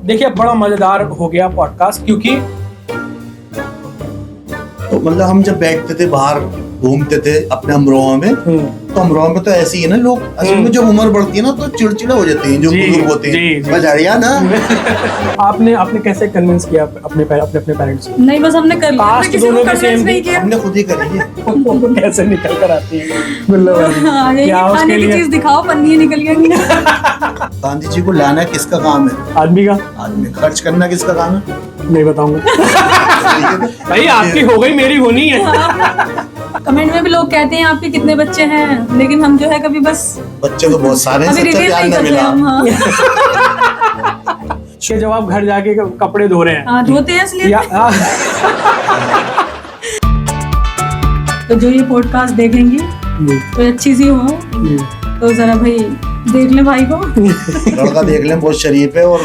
देखिए बड़ा मजेदार हो गया पॉडकास्ट, क्योंकि तो मतलब हम जब बैठते थे बाहर घूमते थे अपने अमरोहा में, तो अमरोहा में तो ऐसे ही है ना लोग, असल में जब उम्र बढ़ती है ना तो चिड़चिड़ा हो जाते हैं जो बुजुर्ग होते हैं। बजारिया ना आपने कैसे कन्विंस किया अपने पेरेंट्स को? नहीं, बस हमने कर लिया, कास्ट किसी को दोनों की कन्विंस सेम नहीं किया। हमने खुद ही करी है। वो कैसे निकल कर आती है हाँ, यही खाने की चीज दिखाओ, पन्नी निकल गई। गांधी जी को लाना किसका काम है? आदमी का। आदमी खर्च करना किसका काम है? नहीं बताऊंगा। भाई आपकी हो गई, मेरी होनी है। कमेंट में भी लोग कहते हैं आपके कितने बच्चे हैं, लेकिन हम जो है कभी बस बच्चे तो बहुत सारे हैं, अभी सच्चा रिवील प्यार नहीं ना करते मिला। हम। हाँ। कि जब आप घर जाके कपड़े धो रहे हैं, हाँ, धोते हैं इसलिए। तो जो ये पॉडकास्ट देखेंगी तो अच्छी सी हो, तो जरा भाई देख ले भाई को। लड़का देख लें, बहुत शरीफ है। और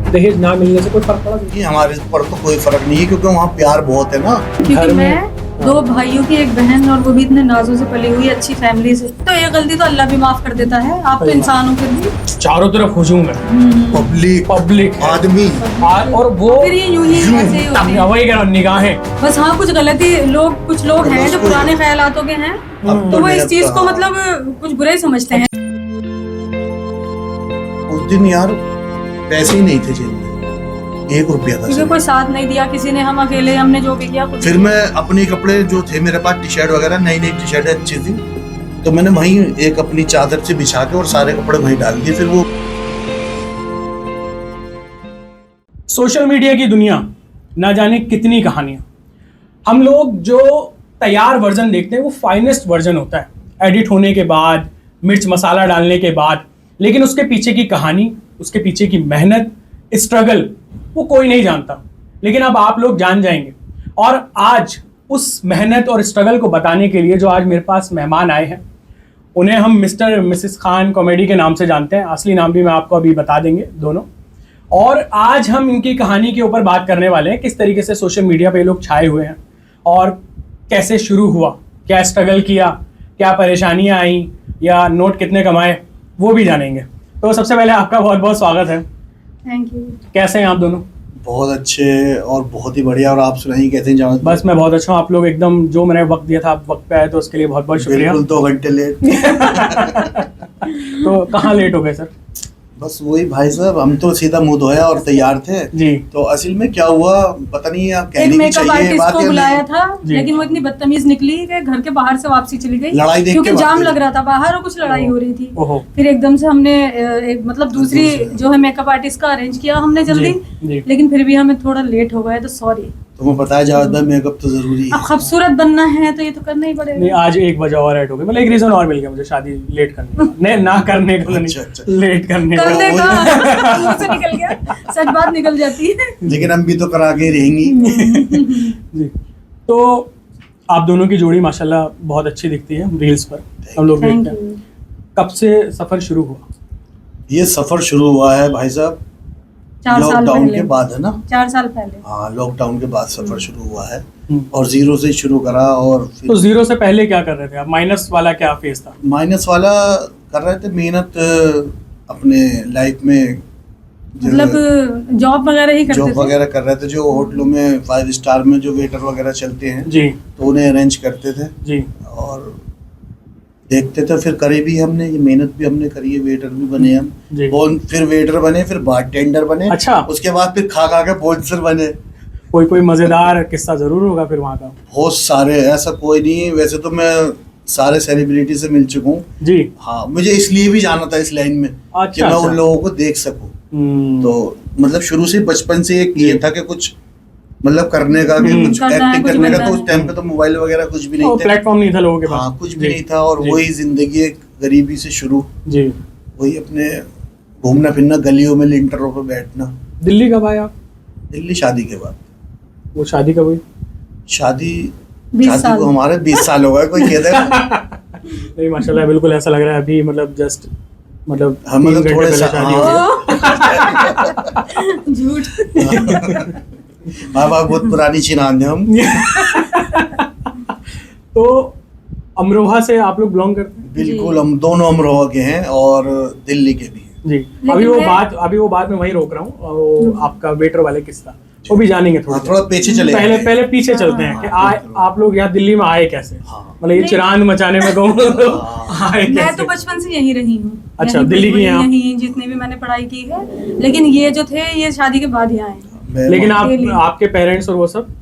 दहेज ना मिलने से कोई फर्क पड़ा नहीं? हमारे पर तो कोई फर्क नहीं है, क्योंकि वहाँ प्यार बहुत है ना। क्योंकि मैं 2 भाइयों की एक बहन, और वो भी इतने नाजों से पली हुई अच्छी फैमिली से, तो ये गलती तो अल्लाह भी माफ कर देता है। आप तो इंसान हो फिर भी। चारों तरफ खुशूं मैं, पब्लिक आदमी, और वो फिर ये यूं ही ऐसे ही होती है। वही कह रहा हूं, निगाहें। बस हाँ, कुछ गलती लोग, कुछ लोग हैं जो पुराने ख्यालातों के हैं, तो वो इस चीज को मतलब कुछ बुरा ही समझते हैं। उस दिन यार पैसे ही नहीं थे जेब में, 1 रुपया था। क्योंकि कोई साथ नहीं दिया किसी ने, हम अकेले, हमने जो भी किया फिर मैं अपने कपड़े जो थे मेरे पास, टी शर्ट वगैरह, नई टी शर्ट अच्छी थी, तो मैंने वहीं एक अपनी चादर से बिछा के और सारे कपड़े वहीं डाल दिए। फिर वो सोशल मीडिया की दुनिया, ना जाने कितनी कहानियां। हम लोग जो तैयार वर्जन देखते हैं वो फाइनेस्ट वर्जन होता है, एडिट होने के बाद, मिर्च मसाला डालने के बाद, लेकिन उसके पीछे की कहानी, उसके पीछे की मेहनत, स्ट्रगल, वो कोई नहीं जानता। लेकिन अब आप लोग जान जाएंगे। और आज उस मेहनत और स्ट्रगल को बताने के लिए जो आज मेरे पास मेहमान आए हैं, उन्हें हम मिस्टर मिसेस खान कॉमेडी के नाम से जानते हैं। असली नाम भी मैं आपको अभी बता देंगे दोनों। और आज हम इनकी कहानी के ऊपर बात करने वाले हैं, किस तरीके से सोशल मीडिया पे लोग छाए हुए हैं और कैसे शुरू हुआ, क्या स्ट्रगल किया, क्या परेशानियां आई, या नोट कितने कमाए, वो भी जानेंगे। तो सबसे पहले आपका बहुत बहुत स्वागत है। Thank you. कैसे हैं आप दोनों? बहुत अच्छे और बहुत ही बढ़िया। और आप सुनाइए कैसे हैं? जहाँ बस मैं बहुत अच्छा हूँ। आप लोग एकदम, जो मैंने वक्त दिया था आप वक्त पे आए, तो उसके लिए बहुत बहुत शुक्रिया। बिल्कुल 2 घंटे लेट। तो कहाँ लेट हो गए सर? बस वही भाई साहब, हम तो सीधा मुंह धोया और तैयार थे जी। तो असल में क्या हुआ पता नहीं, आप एक कहने की मेकअप चाहिए आर्टिस्ट बात को या बुलाया नहीं? था, लेकिन वो इतनी बदतमीज निकली कि घर के बाहर से वापसी चली गई, लड़ाई देख क्योंकि के जाम वापसी। लग रहा था बाहर और कुछ लड़ाई हो रही थी। ओहो। फिर एकदम से हमने एक मतलब दूसरी जो है मेकअप आर्टिस्ट का अरेंज किया हमने जल्दी, जी। लेकिन फिर भी हमें थोड़ा लेट हो गया, तो सॉरी। तुम्हें पता है जावेद भाई, मेकअप तो जरूरी अब है। खूबसूरत बनना है तो ये तो करना ही नहीं, पड़ेगा। आज 1 बजे और ऐड हो गई, मतलब एक रीजन और मिल गया मुझे शादी लेट करने का। नहीं, ना करने का नहीं, अच्छा। लेट करने का। करने का मुंह से निकल गया, सच बात निकल जाती है। लेकिन हम भी तो करा के ही रहेंगी। जी। तो आप दोनों की जोड़ी माशाल्लाह बहुत अच्छी दिखती है रील्स पर, हम लोग थैंक देखते हैं। यू। कब से सफर शुरू हुआ? ये सफर शुरू हुआ है भाई साहब 4 साल लॉकडाउन पहले। के बाद, है ना? 4 साल पहले। हाँ, लॉकडाउन के बाद सफर शुरू हुआ है और 0 से शुरू करा। और फिर तो 0 से पहले क्या कर रहे थे आप? माइनस वाला क्या फेज था? माइनस वाला कर रहे थे, मेहनत अपने लाइफ में, मतलब जॉब वगैरह ही करते जॉब थे। वगैरह कर रहे थे, जो होटलों में 5 स्टार में जो वेटर वगैरह चलते हैं जी तो उन्हें अरेंज करते थे जी। और देखते थे। फिर करे भी हमने, ये मेहनत भी हमने करी है, वेटर भी बने हम। जी। फिर वेटर बने, फिर बारटेंडर बने। अच्छा। उसके बाद फिर खा के स्पॉन्सर बने। कोई मजेदार किस्सा जरूर होगा फिर वहाँ का? बहुत सारे, ऐसा कोई नहीं। वैसे तो मैं सारे सेलिब्रिटी से मिल चुका हूँ जी। हाँ, मुझे इसलिए भी जाना था इस लाइन में कि मैं उन लोगों को देख सकूं। तो मतलब शुरू से बचपन से एक ये था कि कुछ मतलब करने का, कि कुछ करना है, एक्टिंग कुछ करने का। बनना तो उस है। टाइम पे तो मोबाइल वगैरह कुछ भी नहीं था, प्लेटफॉर्म नहीं था लोगों के पास। हाँ कुछ भी जी, नहीं था। और जी, वही जिंदगी एक गरीबी से शुरू, जी। वही अपने घूमना फिरना, गलियों में लिंटरों पे बैठना। दिल्ली कब आए आप? दिल्ली शादी के बाद। वो शादी कब हुई? शादी 20 साल। को हमारे 20 साल हो गए, कोई कहता है। नहीं माशाल्लाह, बिल्कुल ऐसा लग रहा है अभी, मतलब जस्ट मतलब हम 3 मतलब घंटे थोड़े पहले सा शादी हुई। झूठ। हाँ बहुत पुरानी चिनान है हम। तो अमरोहा से आप लोग बिलोंग करते हैं? बिल्कुल, हम दोनों अमरोहा के हैं और दिल्ली के भी हैं। जी। अभी वो बात मैं वही रोक रहा हूँ, वो आपका वेटर वाले किस्सा वो भी जानेंगे थोड़ा पीछे चले, पहले पीछे चलते हैं कि आप लोग यहाँ दिल्ली में आए कैसे, मतलब ये चिरांद मचाने में कहूँ आए कैसे? मैं तो बचपन से यहीं रही हूँ। अच्छा, दिल्ली की हैं आप? यहीं जितनी भी मैंने पढ़ाई की है, लेकिन ये जो थे ये शादी के बाद यहाँ आए। लेकिन आपके पेरेंट्स और वो सब?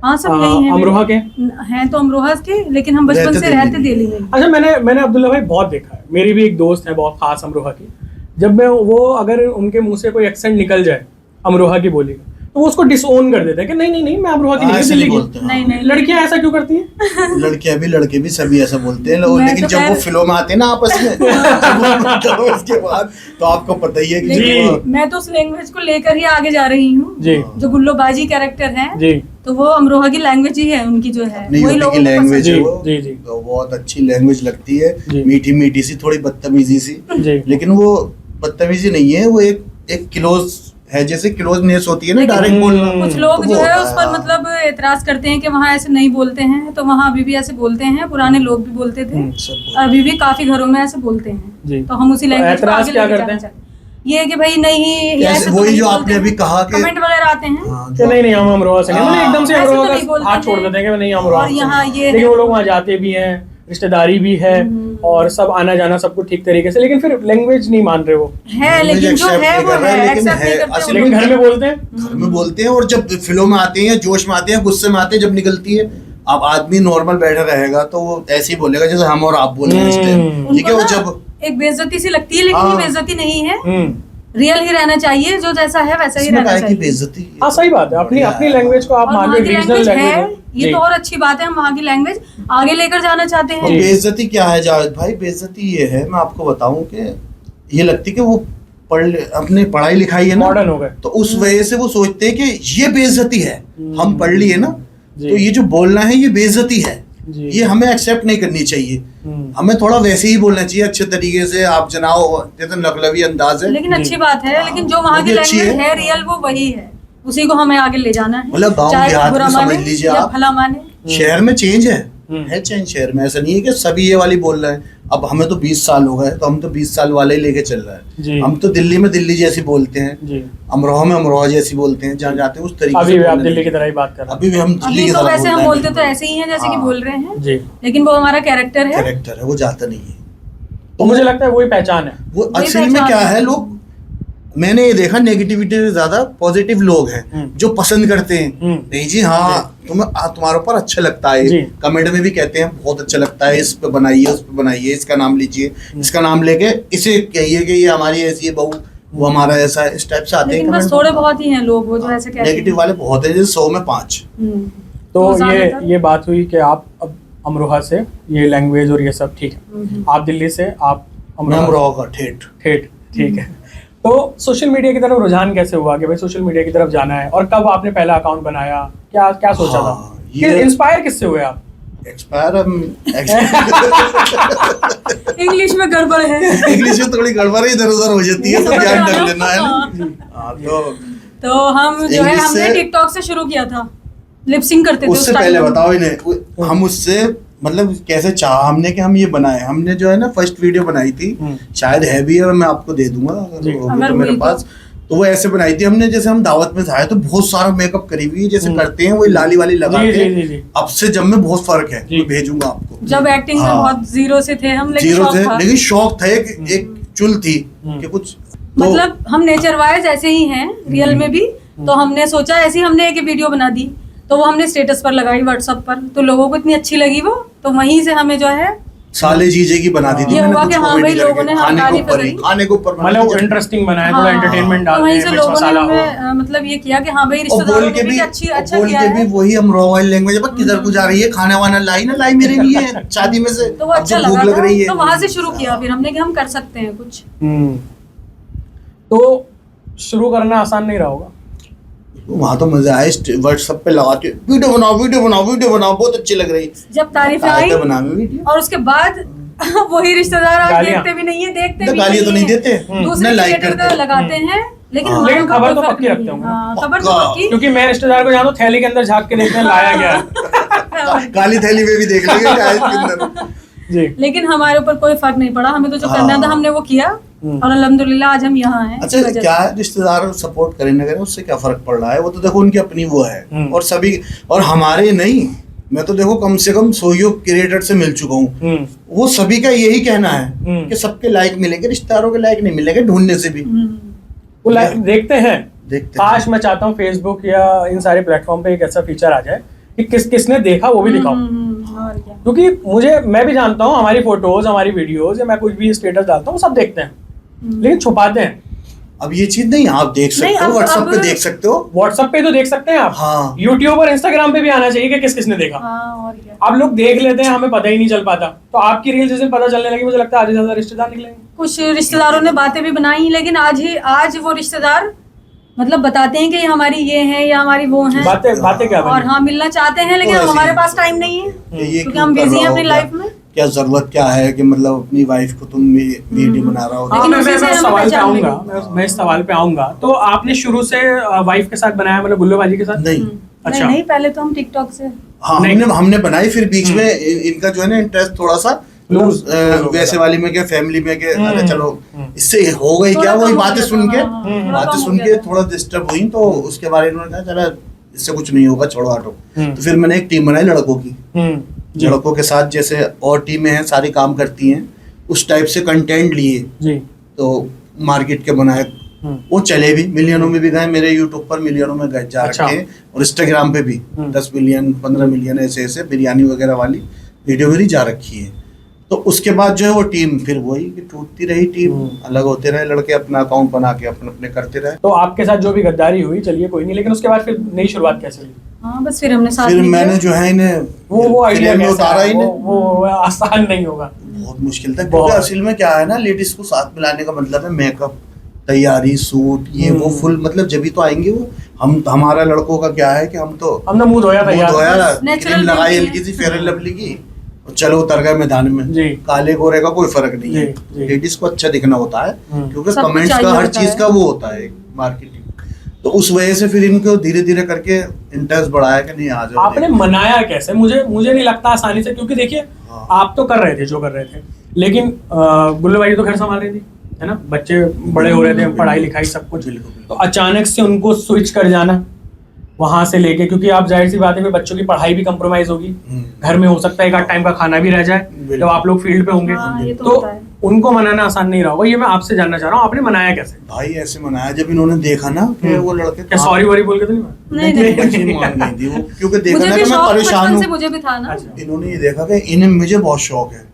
हाँ, सब यही हैं। अमरोहा के हैं तो अमरोहा के, लेकिन हम बचपन से रहते दिल्ली में। अच्छा, मैंने अब्दुल्ला भाई बहुत देखा है, मेरी भी एक दोस्त है बहुत खास अमरोहा की, जब मैं वो अगर उनके मुंह से कोई एक्सेंट निकल जाए अमरोहा की बोली तो वो उसको डिसओन कर देते हैं कि नहीं मैं अमरोहा की नहीं, दिल्ली की। नहीं, लड़कियां ऐसा क्यों करती हैं? लड़कियां भी लड़के भी सभी ऐसा बोलते हैं, लेकिन जब वो फिल्म में आते हैं ना आपस में तो उसके बाद तो आपको पता ही है कि मैं तो उस लैंग्वेज को लेकर ही आगे जा रही हूँ। जो गुल्लो बाजी कैरेक्टर है जी, तो वो अमरोहा की लैंग्वेज ही है उनकी, जो है वही लोगों की लैंग्वेज है वो। जी जी, तो बहुत अच्छी लैंग्वेज लगती है, मीठी मीठी सी, थोड़ी बदतमीजी सी, लेकिन वो बदतमीजी नहीं है, वो एक क्लोज है, जैसे क्लोजनेस होती है ना, डायरेक्ट बोलना। कुछ लोग जो है उस पर मतलब एतराज करते हैं कि वहाँ ऐसे नहीं बोलते हैं, तो वहाँ अभी भी ऐसे बोलते हैं, पुराने लोग भी बोलते थे, अभी भी काफी घरों में ऐसे बोलते हैं। तो हम उसी लैंग्वेज को आगे लेके जाना चाहते हैं। ये है कि भाई नहीं, वही जो आपने अभी कहा कि कमेंट वगैरह आते हैं कि नहीं हम अमरोहा से नहीं, मतलब एकदम से अमरोहा का हाथ छोड़ देते हैं कि नहीं अमरोहा से, यहाँ ये लेकिन वो लोग वहाँ जाते भी हैं, रिश्तेदारी भी है और सब आना जाना सब कुछ ठीक तरीके से, लेकिन फिर लैंग्वेज नहीं मान रहे वो है, लेकिन जो है वो है, एक्सेप्ट नहीं करते। लेकिन घर में बोलते हैं और जब फिल्मों में आते हैं, जोश में आते हैं, गुस्से में आते हैं, जब निकलती है, अब आदमी नॉर्मल बैठा रहेगा तो वो ऐसे ही बोलेगा जैसे हम और आप बोल रहे हैं, ठीक है। वो जब एक बेइज्जती सी लगती है, लेकिन ये बेइज्जती नहीं है, रियल ही रहना चाहिए, जो जैसा है वैसा ही रहना चाहिए। बेइज्जती, हाँ सही बात है, अपनी लैंग्वेज को आप मान लो रीजनल लैंग्वेज, ये तो और अच्छी बात है, हम वहाँ की लैंग्वेज आगे लेकर जाना चाहते हैं। बेइज्जती क्या है जावेद भाई? बेइज्जती ये है, मैं आपको बताऊं कि ये लगती है कि वो अपने पढ़ाई लिखाई है ना, मॉडर्न हो गए, तो उस वजह से वो सोचते हैं कि ये बेइज्जती है, हम पढ़ लिए ना, तो ये जो बोलना है ये बेइज्जती है, ये हमें एक्सेप्ट नहीं करनी चाहिए, हमें थोड़ा वैसे ही बोलना चाहिए, अच्छे तरीके से, आप जनाब जैसे नकलवी अंदाज है, लेकिन अच्छी बात है, लेकिन जो वहाँ की लैंग्वेज है रियल वो वही है, उसी को हमें आगे ले जाना है। मतलब गाँव देहात में समझ लीजिए आप, भला माने, शहर में चेंज है चेंज, शहर में ऐसा नहीं है कि सभी ये वाली बोल रहे हैं। अब हमें तो 20 साल हो गए, तो हम तो 20 साल वाले ही लेके चल रहे हैं, हम तो दिल्ली में दिल्ली जैसी बोलते हैं, अमरोहा में अमरोहा जैसी बोलते हैं, जहाँ जाते हैं उस तरीके से। आप दिल्ली की तरह ही बात कर रहे हैं, अभी भी हम दिल्ली की तरह वैसे हम बोलते तो ऐसे ही हैं जैसे कि बोल रहे हैं, लेकिन वो हमारा कैरेक्टर है, वो जाता नहीं है। तो मुझे लगता है वही पहचान है। वो असल में क्या है, लोग, मैंने ये देखा नेगेटिविटी से ज्यादा पॉजिटिव लोग हैं जो पसंद करते हैं, नहीं जी हाँ तुम्हारे ऊपर अच्छा लगता है, कमेंट में भी कहते हैं बहुत अच्छा लगता है, इस पे बनाइए, उस पे बनाइए, इसका नाम लीजिए, इसका नाम लेके इसे कहिए कि ये हमारी ऐसी है बहू, वो हमारा ऐसा है, इस टाइप से आते हैं। बस थोड़े बहुत ही हैं लोग वो जो ऐसे कहते हैं, नेगेटिव वाले बहुत है, जैसे 100 में 5। तो ये बात हुई कि आप अब अमरोहा से ये लैंग्वेज और ये सब ठीक है, आप दिल्ली से, आप अमरोहा का ठेठ, ठीक है। तो सोशल मीडिया की तरफ रुझान कैसे हुआ कि भाई सोशल मीडिया की तरफ जाना है, और कब आपने पहला अकाउंट बनाया, क्या सोचा था, इंस्पायर किससे हुए आप? इंग्लिश में गड़बड़ है, इंग्लिश में थोड़ी गड़बड़ इधर उधर हो जाती है, तो ध्यान रख लेना है ना। तो हम जो है हमने टिकटॉक से शुरू किया था, लिपसिंग करते थे उससे पहले बताओ इन्हें, हम उससे मतलब कैसे चाहा हमने कि हम ये बनाए, हमने जो है ना फर्स्ट वीडियो बनाई थी, शायद है भी, और मैं आपको दे दूंगा अगर तो मेरे पास, तो वो ऐसे बनाई थी हमने, जैसे हम दावत में आए तो बहुत सारा मेकअप करी हुई जैसे करते हैं, वही लाली वाली लगा के, अब से जब में बहुत फर्क है, मैं भेजूंगा आपको। जब एक्टिंग में बहुत जीरो से थे हम, लेकिन शौक था, एक चुल थी कि कुछ, मतलब हम नेचर वाइज ऐसे ही हैं रियल में भी, तो हमने सोचा ऐसे ही हमने एक वीडियो बना दी, तो वो हमने स्टेटस पर लगाई व्हाट्सएप पर, तो लोगों को इतनी अच्छी लगी वो, तो वहीं से हमें जो है साले जीजे की बना दी थी, ये हुआ कि हाँ भाई लोगों ने खाने के ऊपर मतलब इंटरेस्टिंग बनाया, थोड़ा एंटरटेनमेंट डाल वहीं से लोगों ने मतलब ये किया कि हाँ भाई रिश्तेदारों के भी अच्छा किया है, वही हम रॉ वाली लैंग्वेज, अब किधर को जा रही है, खाना वाना लाई ना लाई मेरे लिए शादी में से, तो वो अच्छा लगा था, तो वहां से शुरू किया फिर हमने कि हम कर सकते हैं कुछ। तो शुरू करना आसान नहीं रहा होगा, वहाँ तो मजा आया, व्हाट्सएप पे लगाते वीडियो बनाओ बहुत अच्छी लग रही, जब तारीफ आई और उसके बाद वही रिश्तेदार देखते भी नहीं है, देखते भी गालियां तो नहीं देते, दूसरे लाइक करते लगाते हैं, लेकिन खबर तो पक्की रखते होंगे, खबर तो पक्की, क्योंकि मैं रिश्तेदार को जानता हूँ थैली के अंदर झाँक के देखने लाया गया, काली थैली में भी देख लेंगे जी। लेकिन हमारे ऊपर कोई फर्क नहीं पड़ा, हमें तो जो करना था हमने वो किया, और अल्हम्दुलिल्लाह आज हम यहाँ हैं। अच्छा क्या है, रिश्तेदार सपोर्ट करें ना करें उससे क्या फर्क पड़ रहा है, वो तो देखो उनकी अपनी वो है। और सभी, और हमारे नहीं, मैं तो देखो कम से कम 100 क्रिएटर से मिल चुका हूँ, वो सभी का यही कहना है कि सबके लाइक मिलेंगे, रिश्तेदारों के लाइक नहीं मिलेंगे ढूंढने से भी। वो देखते हैं। काश मैं चाहता हूँ फेसबुक या इन सारे प्लेटफॉर्म पे एक ऐसा फीचर आ जाए कि किसने देखा वो भी दिखाओ, क्योंकि मैं भी जानता हूँ हमारी फोटोज, हमारी वीडियोज या मैं कुछ भी स्टेटस डालता हूँ सब देखते हैं, लेकिन छुपाते हैं। अब ये चीज नहीं, आप देख सकते हो, व्हाट्सएप पे देख सकते हो, व्हाट्सएप पे तो देख सकते हैं आप। हाँ। यूट्यूब और इंस्टाग्राम पे भी आना चाहिए कि किसने देखा। और क्या। आप लोग देख लेते हैं, हमें पता ही नहीं चल पाता। तो आपकी रील जिस दिन पता चलने लगी, मुझे लगता है आधे ज्यादा रिश्तेदार निकलेंगे। कुछ रिश्तेदारों ने बातें भी बनाई, लेकिन आज वो रिश्तेदार मतलब बताते हैं कि हमारी ये है या हमारी वो है। बातें क्या और हाँ मिलना चाहते हैं, लेकिन हमारे पास टाइम नहीं है क्योंकि हम बिजी हैं अपनी लाइफ में। क्या जरूरत क्या है कि मतलब अपनी वाइफ को तुम वीडियो बना रहा हो। हाँ, मैं इस सवाल पे आऊंगा। तो आपने शुरू से वाइफ के साथ बनाया, मतलब गुल्लूबाजी के साथ? नहीं। अच्छा। नहीं, पहले तो हम टिकटॉक से। हाँ, हमने बनाई, फिर बीच में इनका जो है ना इंटरेस्ट थोड़ा सा वैसे वाली में क्या, फैमिली में क्या, अरे चलो इससे हो गई क्या, वही बातें सुन के थोड़ा डिस्टर्ब हुई, तो उसके बारे में उन्होंने कहा चलो इससे कुछ नहीं होगा, छोड़ो हटो। तो फिर मैंने एक टीम बनाई लड़कों की, लड़कों के साथ जैसे और टीमें हैं सारी काम करती हैं, उस टाइप से कंटेंट लिए तो मार्केट के बनाए, वो चले भी, मिलियनों में भी गए, मेरे यूट्यूब पर मिलियनों में गए जा रखे हैं, और इंस्टाग्राम पे भी 10 मिलियन 15 मिलियन ऐसे बिरयानी वगैरह वाली वीडियो मेरी जा रखी है। तो उसके बाद जो है वो टीम फिर वही कि टूटती रही, टीम अलग होते रहे, लड़के अपना अकाउंट बना के अपने करते रहे। तो आपके साथ जो भी गद्दारी हुई, चलिए कोई नहीं, लेकिन उसके बाद फिर नई शुरुआत कैसे हुई? हाँ बस फिर हमने साथ फिर मैंने जो है इन्हें वो आइडिया में उतारा, वो आसान नहीं होगा, बहुत मुश्किल था, क्योंकि असल में क्या है ना, लेडीज को साथ मिलाने का मतलब है मेकअप, तैयारी, सूट, ये वो फुल, मतलब जब भी तो आएंगे वो। हमारा लड़कों का क्या है कि हमने मुंह धोया, क्रीम लगाई हल्की सी फेयर एंड लवली की, चलो उतर गए मैदान में। काले गोरे का कोई फर्क नहीं है, लेडीज को अच्छा दिखना होता है, क्योंकि कमेंट्स का हर चीज का वो होता है मार्केटिंग। तो उस वजह से फिर इनको धीरे धीरे करके इंटरेस्ट बढ़ाया कि नहीं आ जाओ। आपने मनाया कैसे? मुझे नहीं लगता आसानी से, क्योंकि देखिए आप तो कर रहे थे जो कर रहे थे, लेकिन गुल्लू भाई तो घर संभाल रही थी, है ना, बच्चे बड़े हो रहे थे, पढ़ाई लिखाई सब कुछ। तो अचानक से उनको स्विच कर जाना वहां से लेके, क्योंकि आप जाहिर सी बात है बच्चों की पढ़ाई भी कंप्रोमाइज होगी, घर में हो सकता है एक आध टाइम का खाना भी रह जाए जब आप लोग फील्ड पे होंगे, तो उनको मनाना आसान नहीं रहा। ये मैं आपसे जानना चाह रहा हूँ, आपने मनाया कैसे? भाई ऐसे मनाया जब इन्होंने देखा ना कि वो लड़के, क्या सॉरी वॉरी बोल के तो नहीं मान गई थी वो, क्योंकि देखा ना कि मैं परेशान हूँ। मुझे भी था ना, इन्होंने ये देखा कि इन्हें मुझे बहुत शौक है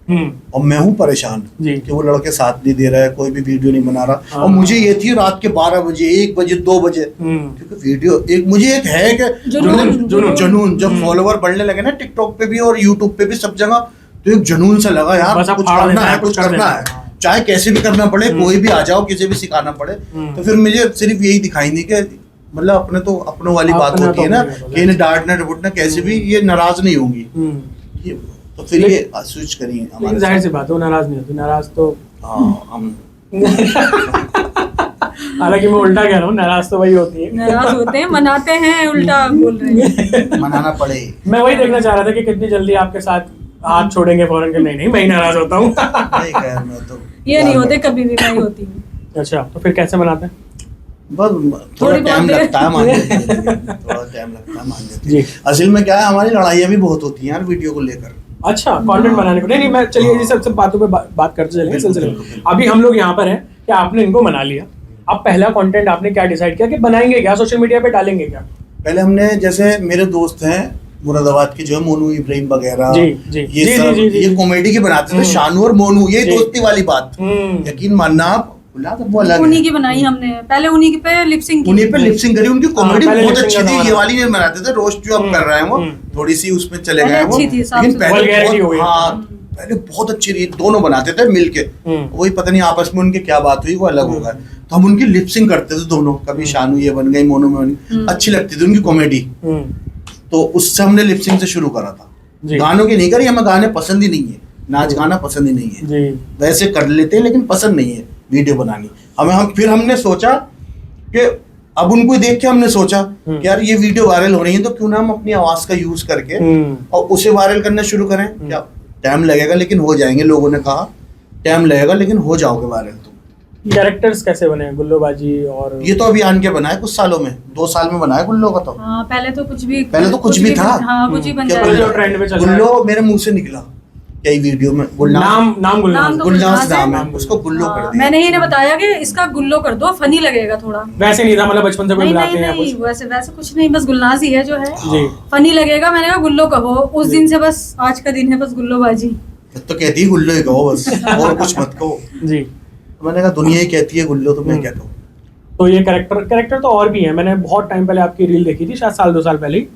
और मैं हूँ परेशान कि वो लड़के साथ नहीं दे रहा है, कोई भी वीडियो नहीं बना रहा। और मुझे ये थी रात के 12 बजे 1 बजे 2 बजे, क्योंकि वीडियो मुझे एक है कि जुनून, जब फॉलोवर बढ़ने लगे ना टिकटॉक पे भी और यूट्यूब पे भी सब जगह, तो एक जुनून सा लगा यार कुछ करना है, कुछ करना है, चाहे कैसे भी करना पड़े, कोई भी आ जाओ, किसी भी सिखाना पड़े। तो फिर मुझे सिर्फ यही दिखाई नहीं कि मतलब अपने तो अपनों वाली बात होती है ना कि इन्हें डांटना डपटना कैसे भी ये नाराज नहीं होंगी, तो फिर ये स्विच करिए। हमारे जाहिर सी बात है नाराज नहीं होती, नाराज तो हम हालांकि मैं उल्टा कह रहा हूँ, नाराज तो वही होती है, नाराज होते हैं, मनाते हैं, उल्टा बोल रहे हैं। मनाना पड़े। मैं वही देखना चाह रहा था कि कितनी जल्दी आपके साथ हाथ छोड़ेंगे फौरन के। नहीं मैं ही नाराज होता हूँ। ये नहीं होते कभी भी, नहीं होती। अच्छा, तो फिर कैसे मनाते हैं? बस थोड़ा टाइम लगता है, मान लेते हैं, थोड़ा टाइम लगता है, मान लेते हैं। असल में क्या है, हमारी लड़ाइयाँ भी बहुत होती हैं यार वीडियो को लेकर। अच्छा, कंटेंट बनाने को नहीं मैं, चलिए ये सब बातों पे बात करते चलेंगे सिलसिले में। अभी हम लोग यहाँ पर हैं कि आपने इनको मना लिया, अब पहला कंटेंट आपने क्या डिसाइड किया कि बनाएंगे क्या, सोशल मीडिया पे डालेंगे क्या? पहले हमने, जैसे मेरे दोस्त हैं मुरादाबाद के जो है मोनू इब्राहिम वगैरह, ये कॉमेडी के बनाते थे, शानू और मोनू, ये दोस्ती वाली बात, यकीन मानना आप, उन्हीं की बनाई हमने, पहले उन्हीं पे लिपसिंग करी, उनकी कॉमेडी बहुत अच्छी थी, ये वाली नहीं बनाते थे, रोस्ट जो अब कर रहे हैं वो थोड़ी सी उसमें चले गए वो, लेकिन पहले बहुत अच्छी रही, दोनों बनाते थे मिलके, वही पता नहीं आपस में उनकी क्या बात हुई वो अलग हो गए, तो हम उनकी लिपसिंग करते थे दोनों, कभी शानू ये बन गई, मोनू में बन गई, अच्छी लगती थी उनकी कॉमेडी, तो उससे हमने लिपसिंग से शुरू करा था। गानों की नहीं करी, हमें गाने पसंद ही नहीं है, नाच गाना पसंद ही नहीं है, वैसे कर लेते हैं लेकिन पसंद नहीं है वीडियो बनानी हमें। फिर हमने सोचा कि अब उनको देख के हमने सोचा कि यार ये वीडियो वायरल हो रही है, तो क्यों ना हम अपनी आवाज का यूज करके और उसे वायरल करना शुरू करें। क्या टाइम लगेगा लेकिन हो जाएंगे, लोगों ने कहा टाइम लगेगा लेकिन हो जाओगे वायरल तुम। कैरेक्टर्स कैसे बने गुल्लोबाजी और ये तो अभी आन के बना है कुछ सालों में, 2 साल में बना है गुल्लो का। तो पहले तो कुछ भी था। हाँ, कुछ भी बन क्या जाता जो ट्रेंड में चल रहा है। गुल्लो मेरे मुंह से निकला कई वीडियो में, नाम गुल्लो, गुलनाज नाम है, उसको गुल्लो कर दिया। मैंने इन्हें बताया कि इसका गुल्लो कर दो, फनी लगेगा थोड़ा। वैसे नहीं था मतलब बचपन से कोई बुलाते हैं नहीं, वैसे कुछ नहीं, बस गुलनाज ही है जो है जी, फनी लगेगा। मैंने कहा गुल्लो कहो, उस दिन से बस आज का दिन है बस गुल्लोबाजी। तो कहती है गुल्लो ही कहो बस, और कुछ मत कहो जी। मैंने कहा दुनिया ही कहती है गुल्लो, तो मैं क्या कहूँ। तो ये कैरेक्टर तो और भी है। मैंने बहुत टाइम पहले आपकी रील देखी थी, शायद 1-2 साल पहले ही।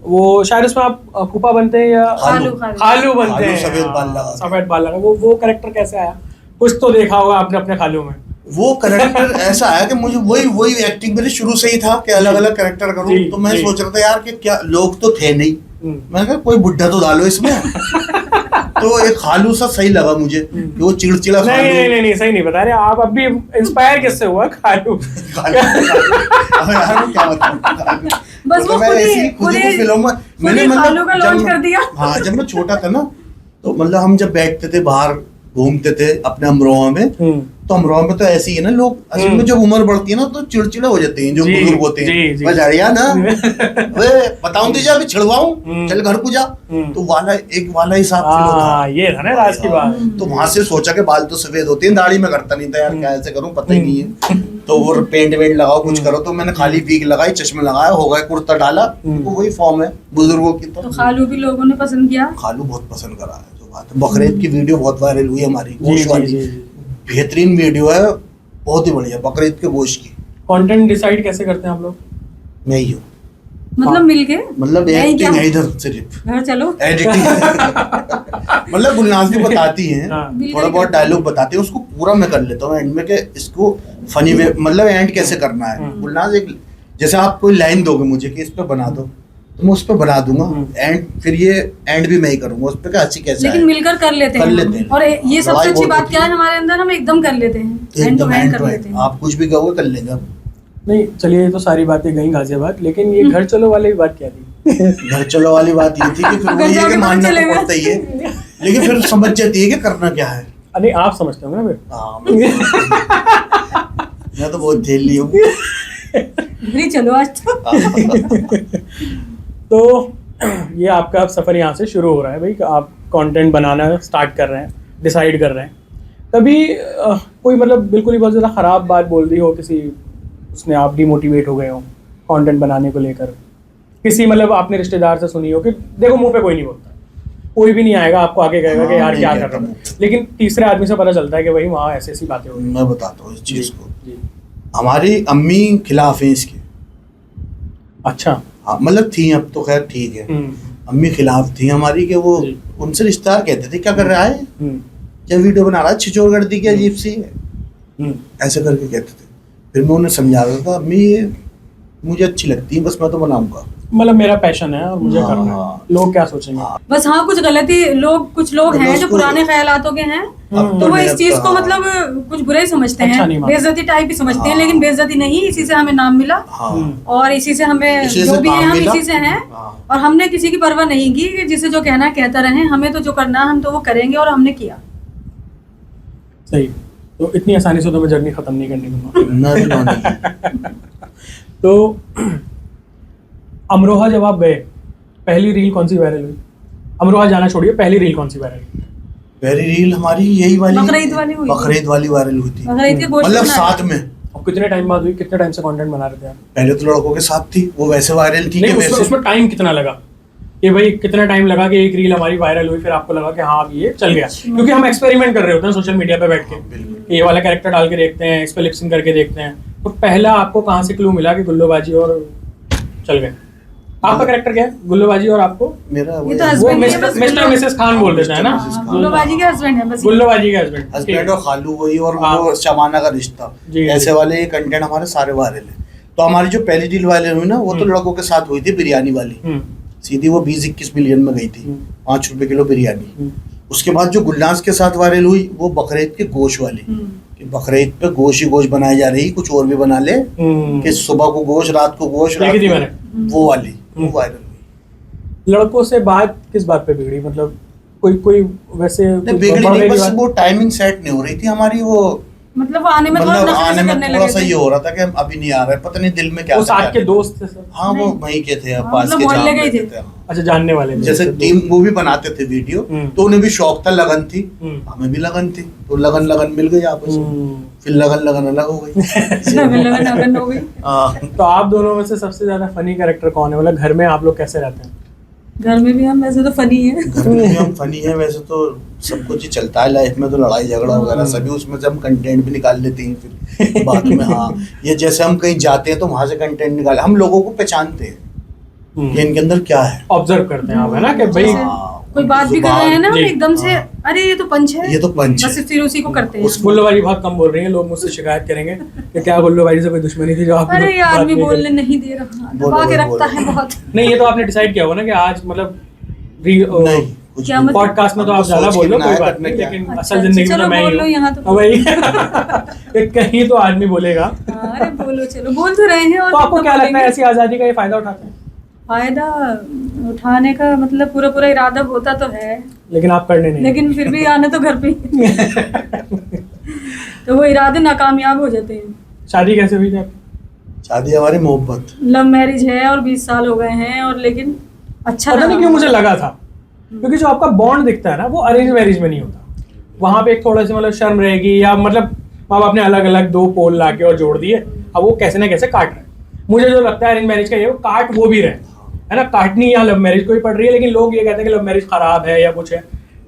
वो शायद उसमें आप फूफा बनते हैं या खालू बनते हैं, सफेद बाल लगा। वो कैरेक्टर कैसे आया? कुछ तो देखा होगा आपने अपने खालू में। वो कैरेक्टर ऐसा आया कि मुझे वही एक्टिंग मेरी शुरू से ही था कि अलग अलग कैरेक्टर करूं। तो मैं सोच रहा था यार कि क्या लोग तो थे नहीं, मैंने कहा कोई बुढ़ा तो डालो इसमें। तो एक खालू सा सही लगा मुझे कि वो चिड़चिड़ा खालू। नहीं सही नहीं बता रहे आप। अभी इंस्पायर किससे हुआ खालू? यार क्या बताऊं, बस वो खुद ही फिल्म में मैंने खालू का लॉन्च कर दिया। हाँ, जब मैं छोटा था ना, तो मतलब हम जब बैठते थे बाहर घूमते थे अपने अमरोहा में, तो अमरोहा में तो ऐसे ही है ना लोग, असल में जब उम्र बढ़ती है ना तो चिड़चिड़े हो जाते हैं जो बुजुर्ग होते हैं। बजारिया ना वे बताऊं तुझे अभी छिड़वाऊं, चल घर को जा। तो वाला हिसाब ये था ना राज की बात। तो वहां से सोचा कि बाल तो सफेद होते हैं, दाढ़ी में करता नहीं था यार, क्या ऐसे करूं पता ही नहीं है। तो वो पेंट वेंट लगाओ कुछ करो, तो मैंने खाली वीक लगाई, चश्मे लगाया, हो गया, कुर्ता डाला, तो वही फॉर्म है बुजुर्गों की। तो खालू भी लोगों ने पसंद किया, खालू बहुत पसंद करा है। बकरीद की वीडियो बहुत वायरल हुई हमारी, गोश्त वाली बेहतरीन वीडियो है, बहुत ही बढ़िया बकरीद के गोश्त की। कंटेंट डिसाइड कैसे करते हैं आप लोग? मैं ही हूँ, मतलब मिलके, मतलब एक्टिंग है इधर सिर्फ, घर चलो एडिटिंग। मतलब गुलनाज भी बताती हैं, थोड़ा बहुत डायलॉग बताते हैं, उसको पूरा मैं कर लेता हूँ एंड में कि इसको फनी वे मतलब एंड कैसे करना है। गुलनाज एक जैसे आप कोई लाइन दोगे मुझे कि इस पे बना दो, तो मैं उस पर बना दूंगा एंड फिर ये एंड भी मैं ही करूंगा उस पर क्या हंसी कैसे लेकिन मिलकर कर लेते हैं। और ये सबसे अच्छी बात क्या है हमारे अंदर, हम एकदम कर लेते हैं, एंड टू एंड कर लेते हैं। आप कुछ भी कहोगे कर लेंगे हम। नहीं चलिए, ये तो सारी बातें गई गाजियाबाद, लेकिन ये घर चलो वाली बात क्या थी? घर चलो वाली बात ये थी कि फिर वो ये कि मानना तो पड़ता ही है, लेकिन फिर समझ जाती है कि करना क्या है। अरे आप समझते होंगे ना फिर। हाँ, मैं तो बहुत झेल ली हूँ। चलो आज तो ये आपका अब सफ़र यहाँ से शुरू हो रहा है भाई, आप कंटेंट बनाना स्टार्ट कर रहे हैं, डिसाइड कर रहे हैं। कभी कोई मतलब बिल्कुल ही बहुत ज़्यादा ख़राब बात बोल दी हो किसी, उसने आप डिमोटिवेट हो गए हो कंटेंट बनाने को लेकर? किसी मतलब आपने रिश्तेदार से सुनी हो कि देखो मुंह पे कोई नहीं बोलता, कोई भी नहीं आएगा आपको आके कहेगा कि यार क्या कर रहा हूँ, लेकिन तीसरे आदमी से पता चलता है कि भाई वहाँ ऐसी ऐसी बातें हो रही। मैं बताता हूँ इस चीज़ को, हमारी अम्मी खिलाफ है इसके। अच्छा, हाँ मतलब थी, अब तो खैर ठीक है। अम्मी खिलाफ थी हमारी कि वो उनसे रिश्तेदार कहते थे क्या कर रहा है, क्या वीडियो बना रहा है, छिछोरगर्दी की अजीब सी है, ऐसे करके कहते थे। फिर मैं उन्हें समझा रहा था अम्मी ये मुझे अच्छी लगती है, बस मैं तो बनाऊंगा, मतलब मेरा पैशन है और मुझे करना है, लोग क्या सोचेंगे। बस हाँ, कुछ गलती कुछ लोग हैं जो पुराने ख्यालातों के हैं, तो वो इस चीज को मतलब कुछ बुरा ही समझते हैं, बेइज्जती टाइप ही समझते हैं, लेकिन बेइज्जती नहीं, इसी से हमें नाम मिला और इसी से हमें जो भी है हम इसी से हैं। और हमने किसी की परवाह नहीं की कि जिसे जो कहना है कहता रहे, हमें तो जो करना है हम तो वो करेंगे और हमने किया। सही, तो इतनी आसानी से तो मैं जर्नी खत्म नहीं करने दूंगा। तो अमरोहा जब आप गए, पहली रील कौन सी वायरल हुई? अमरोहा जाना छोड़िए, पहली रील कौन सी वायरल हुई? पहली रील हमारी यही वाली बकरीद वाली हुई, बकरीद वाली वायरल हुई थी, बकरीद के गोश्त मतलब साथ में। और कितने टाइम बाद हुई, कितने टाइम से कंटेंट बना रहे थे आप? पहले तो लड़कों के साथ थी, वो वैसे वायरल थी। नहीं, उसमें टाइम कितना लगा कि भाई कितना टाइम लगा कि एक रील हमारी वायरल हुई, फिर आपको लगा कि हाँ अब ये चल गया? क्योंकि हम एक्सपेरिमेंट कर रहे होते हैं सोशल मीडिया पे बैठ के, ये वाला कैरेक्टर डाल के देखते हैं, इस पे लिपसिंग करके देखते हैं। तो पहला आपको कहाँ से क्लू मिला कि गुल्लोबाजी और चल गए? आपका कैरेक्टर क्या है? गुल्लोबाजी और आपको? मेरा ये तो हस्बैंड है, बस मिस्टर मिसेस खान बोल देते हैं ना, गुल्लोबाजी के हस्बैंड है बस, गुल्लोबाजी के हस्बैंड और खालू वही, और वो शमाना का रिश्ता, ऐसे वाले कंटेंट हमारे सारे वायरल है। तो हमारी जो पहली रील वायरल हुई ना, वो तो लड़कों के साथ हुई थी, बिरयानी वाली, सीधी वो 20-21 मिलियन में गई थी, 5 रुपए किलो बिरयानी। उसके बाद जो गुलनाज के साथ वायरल हुई वो बकरीद के गोश्त वाली, कि बकरीद पे गोश्त ही गोश्त बनाई जा रही, कुछ और भी बना ले, कि सुबह को गोश्त, रात को गोश्त, वो वाली वो वायरल हुई। लड़कों से बात किस बात पे बिगड़ी? मतलब कोई वैसे बिगड़ी नहीं, बस वो टाइमिंग सेट नहीं हो रही थी हमारी, वो मतलब वो आने में थोड़ा मतलब नखरे आने से में करने थोड़ा लगे सा थे। ये हो रहा था कि हम अभी नहीं आ रहे, पता नहीं दिल में क्या वो था, साथ क्या के नहीं। दोस्त थे सब? हाँ वो वहीं के थे, हाँ, पास मतलब के मोहल्ले जहाँ के ही रहते थे। थे। अच्छा, जानने वाले थे। जैसे टीम वो भी बनाते थे वीडियो, तो उन्हें भी शौक था, लगन थी, हमें भी लगन थी, तो लगन लगन मिल गई आपस में, फिर लगन लगन अलग हो गई। लगन हो गई। हाँ, तो आप दोनों में से सबसे ज्यादा फनी कैरेक्टर कौन है? मतलब घर में आप लोग कैसे रहते हैं? घर में भी हम वैसे तो फनी है। घर में भी हम फनी है, वैसे तो सब कुछ ही चलता है लाइफ में, तो लड़ाई झगड़ा वगैरह सभी, उसमें से हम कंटेंट भी निकाल लेते हैं फिर बाद में। हाँ, ये जैसे हम कहीं जाते हैं तो वहां से कंटेंट निकाल, हम लोगों को पहचानते हैं कि इनके अंदर क्या है, ऑब्जर्व करते हैं आप, है ना, कि भाई कोई बात भी कर रहे हैं ना, जी। एकदम से अरे ये तो पंच है, ये तो पंच है। बस फिर उसी को करते हैं। गुल्लो बाजी बहुत कम बोल रही है, लोग मुझसे शिकायत करेंगे कि क्या गुल्लो बाजी से कोई दुश्मनी थी जो आप अरे ये बात आदमी नहीं बोलने करते? नहीं दे रहा, बोलो, दबा के बोलो, रखता बोलो। है बहुत। नहीं, ये तो आपने डिसाइड किया होगा ना कि आज मतलब नहीं क्या मतलब? पॉडकास्ट में तो हम आप तो ज्यादा सोच बोल के लो, कोई बनाया बात करने नहीं, क्या। लेकिन अच्छा, असल जिंदगी में चलो तो मैं बोल ही लो हूँ। यहाँ तो। हाँ, वही कि कहीं तो आदमी बोलेगा। हाँ, अरे बोलो, चलो बोल तो रहे हैं। और तो आपको कितना क्या लगता है बोलेंगे? ऐसी आजादी का ये फायदा उठाते हैं? फायदा उठाने का मतलब पूरा पूरा इरादा होता तो है, लेकिन आप करने नहीं। लेकिन फिर भी आने तो घर पे ही। तो वो इरादे नाकामयाब हो जाते हैं। शादी कैसे हुई थी आपकी? शादी हमारी मोहब्बत, लव मैरिज है और 20 साल हो गए हैं, और लेकिन अच्छा पता नहीं लगा। क्यों मुझे लगा था, क्योंकि जो आपका बॉन्ड दिखता है ना वो अरेंज मैरिज में नहीं होता। वहां पे एक थोड़ा सी मतलब शर्म रहेगी, या मतलब माँ बाप ने अलग अलग दो पोल ला के और जोड़ दिए, अब वो कैसे ना कैसे काट रहे हैं। मुझे जो लगता है अरेंज मैरिज का ये, वो काट वो भी रहे, है ना, काटनी या लव मैरिज को ही पड़ रही है, लेकिन लोग ये कहते हैं कि लव मैरिज खराब है या कुछ है।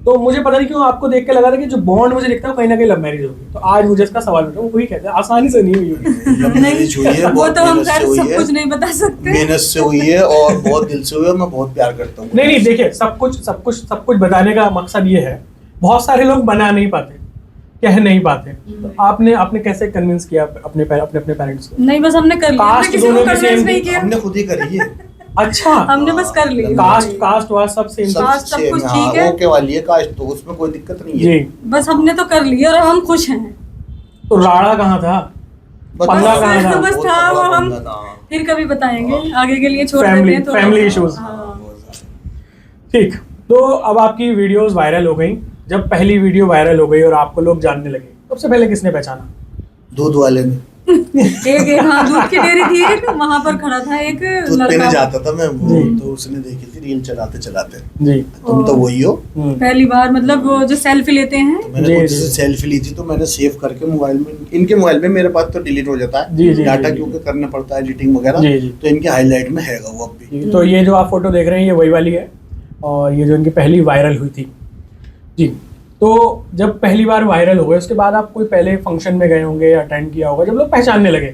तो मुझे पता नहीं क्यों आपको देख के लगा था कि जो बॉन्ड मुझे दिखता है वो कहीं ना कहीं लव मैरिज होगी। तो आज मुझे इसका सवाल उठा, वो वही कहते हैं आसानी से नहीं हुई होगी। लव मैरिज हुई है, वो बहुत तो हम मेहनत से खैर हुई सब है, कुछ नहीं बता सकते। मेहनत से हुई है और बहुत दिल से हुई है, मैं बहुत प्यार करता हूँ। नहीं, देखिए, सब कुछ बताने का मकसद ये है, बहुत सारे लोग बना नहीं पाते, कह नहीं पाते। तो आपने कैसे कन्विंस किया अपने पेरेंट्स को? नहीं, बस हमने कर लिया, हमने कास्ट किसी को दोनों की कन्विंस सेम नहीं थी? किया। हमने खुद ही करी है। अच्छा, हमने बस कर लिया। कास्ट वास्ट सब सेम सब कास्ट सब same कुछ है, ठीक है। ओके वाली है कास्ट, तो उसमें कोई दिक्कत नहीं है। जी। बस हमने तो कर लिया और हम खुश हैं। तो राड़ा कहाँ था? पंगा कहाँ था? बस बहुत था वो, तगड़ा हम पंगा था। फिर कभी बताएंगे, आगे के लिए छोड़ Family- देते हैं थोड़ा। family issues। हाँ। ठीक, तो अब आपकी वीडियोस वायरल हो गई। जब पहली वीडियो वायरल हो गई और आपको लोग जानने लगे, सबसे पहले किसने पहचाना? दूध वाले ने, एक हाँ, दूध की डेयरी थी एक, वहां पर खड़ा था एक दूध पीने लड़का। जाता था मैं, वो जी। तो उसने देखी थी रील चलाते चलाते, जी। तुम तो वही हो। पहली बार मतलब वो जो सेल्फी लेते हैं। मैंने जी, खुद जी। से सेल्फी ली थी, तो मैंने सेव करके मोबाइल में, इनके मोबाइल में, मेरे पास तो डिलीट हो जाता जी, है जी, डाटा, जी, क्योंकि करना पड़ता है एडिटिंग वगैरह, जी, जी। तो इनके हाईलाइट में हैगा वो अब भी। तो ये जो आप फोटो देख रहे हैं ये वही वाली है, और ये जो इनकी पहली वायरल हुई थी। जी। तो जब पहली बार वायरल हो गए, उसके बाद आप कोई पहले फंक्शन में गए होंगे, अटेंड किया होगा, जब लोग पहचानने लगे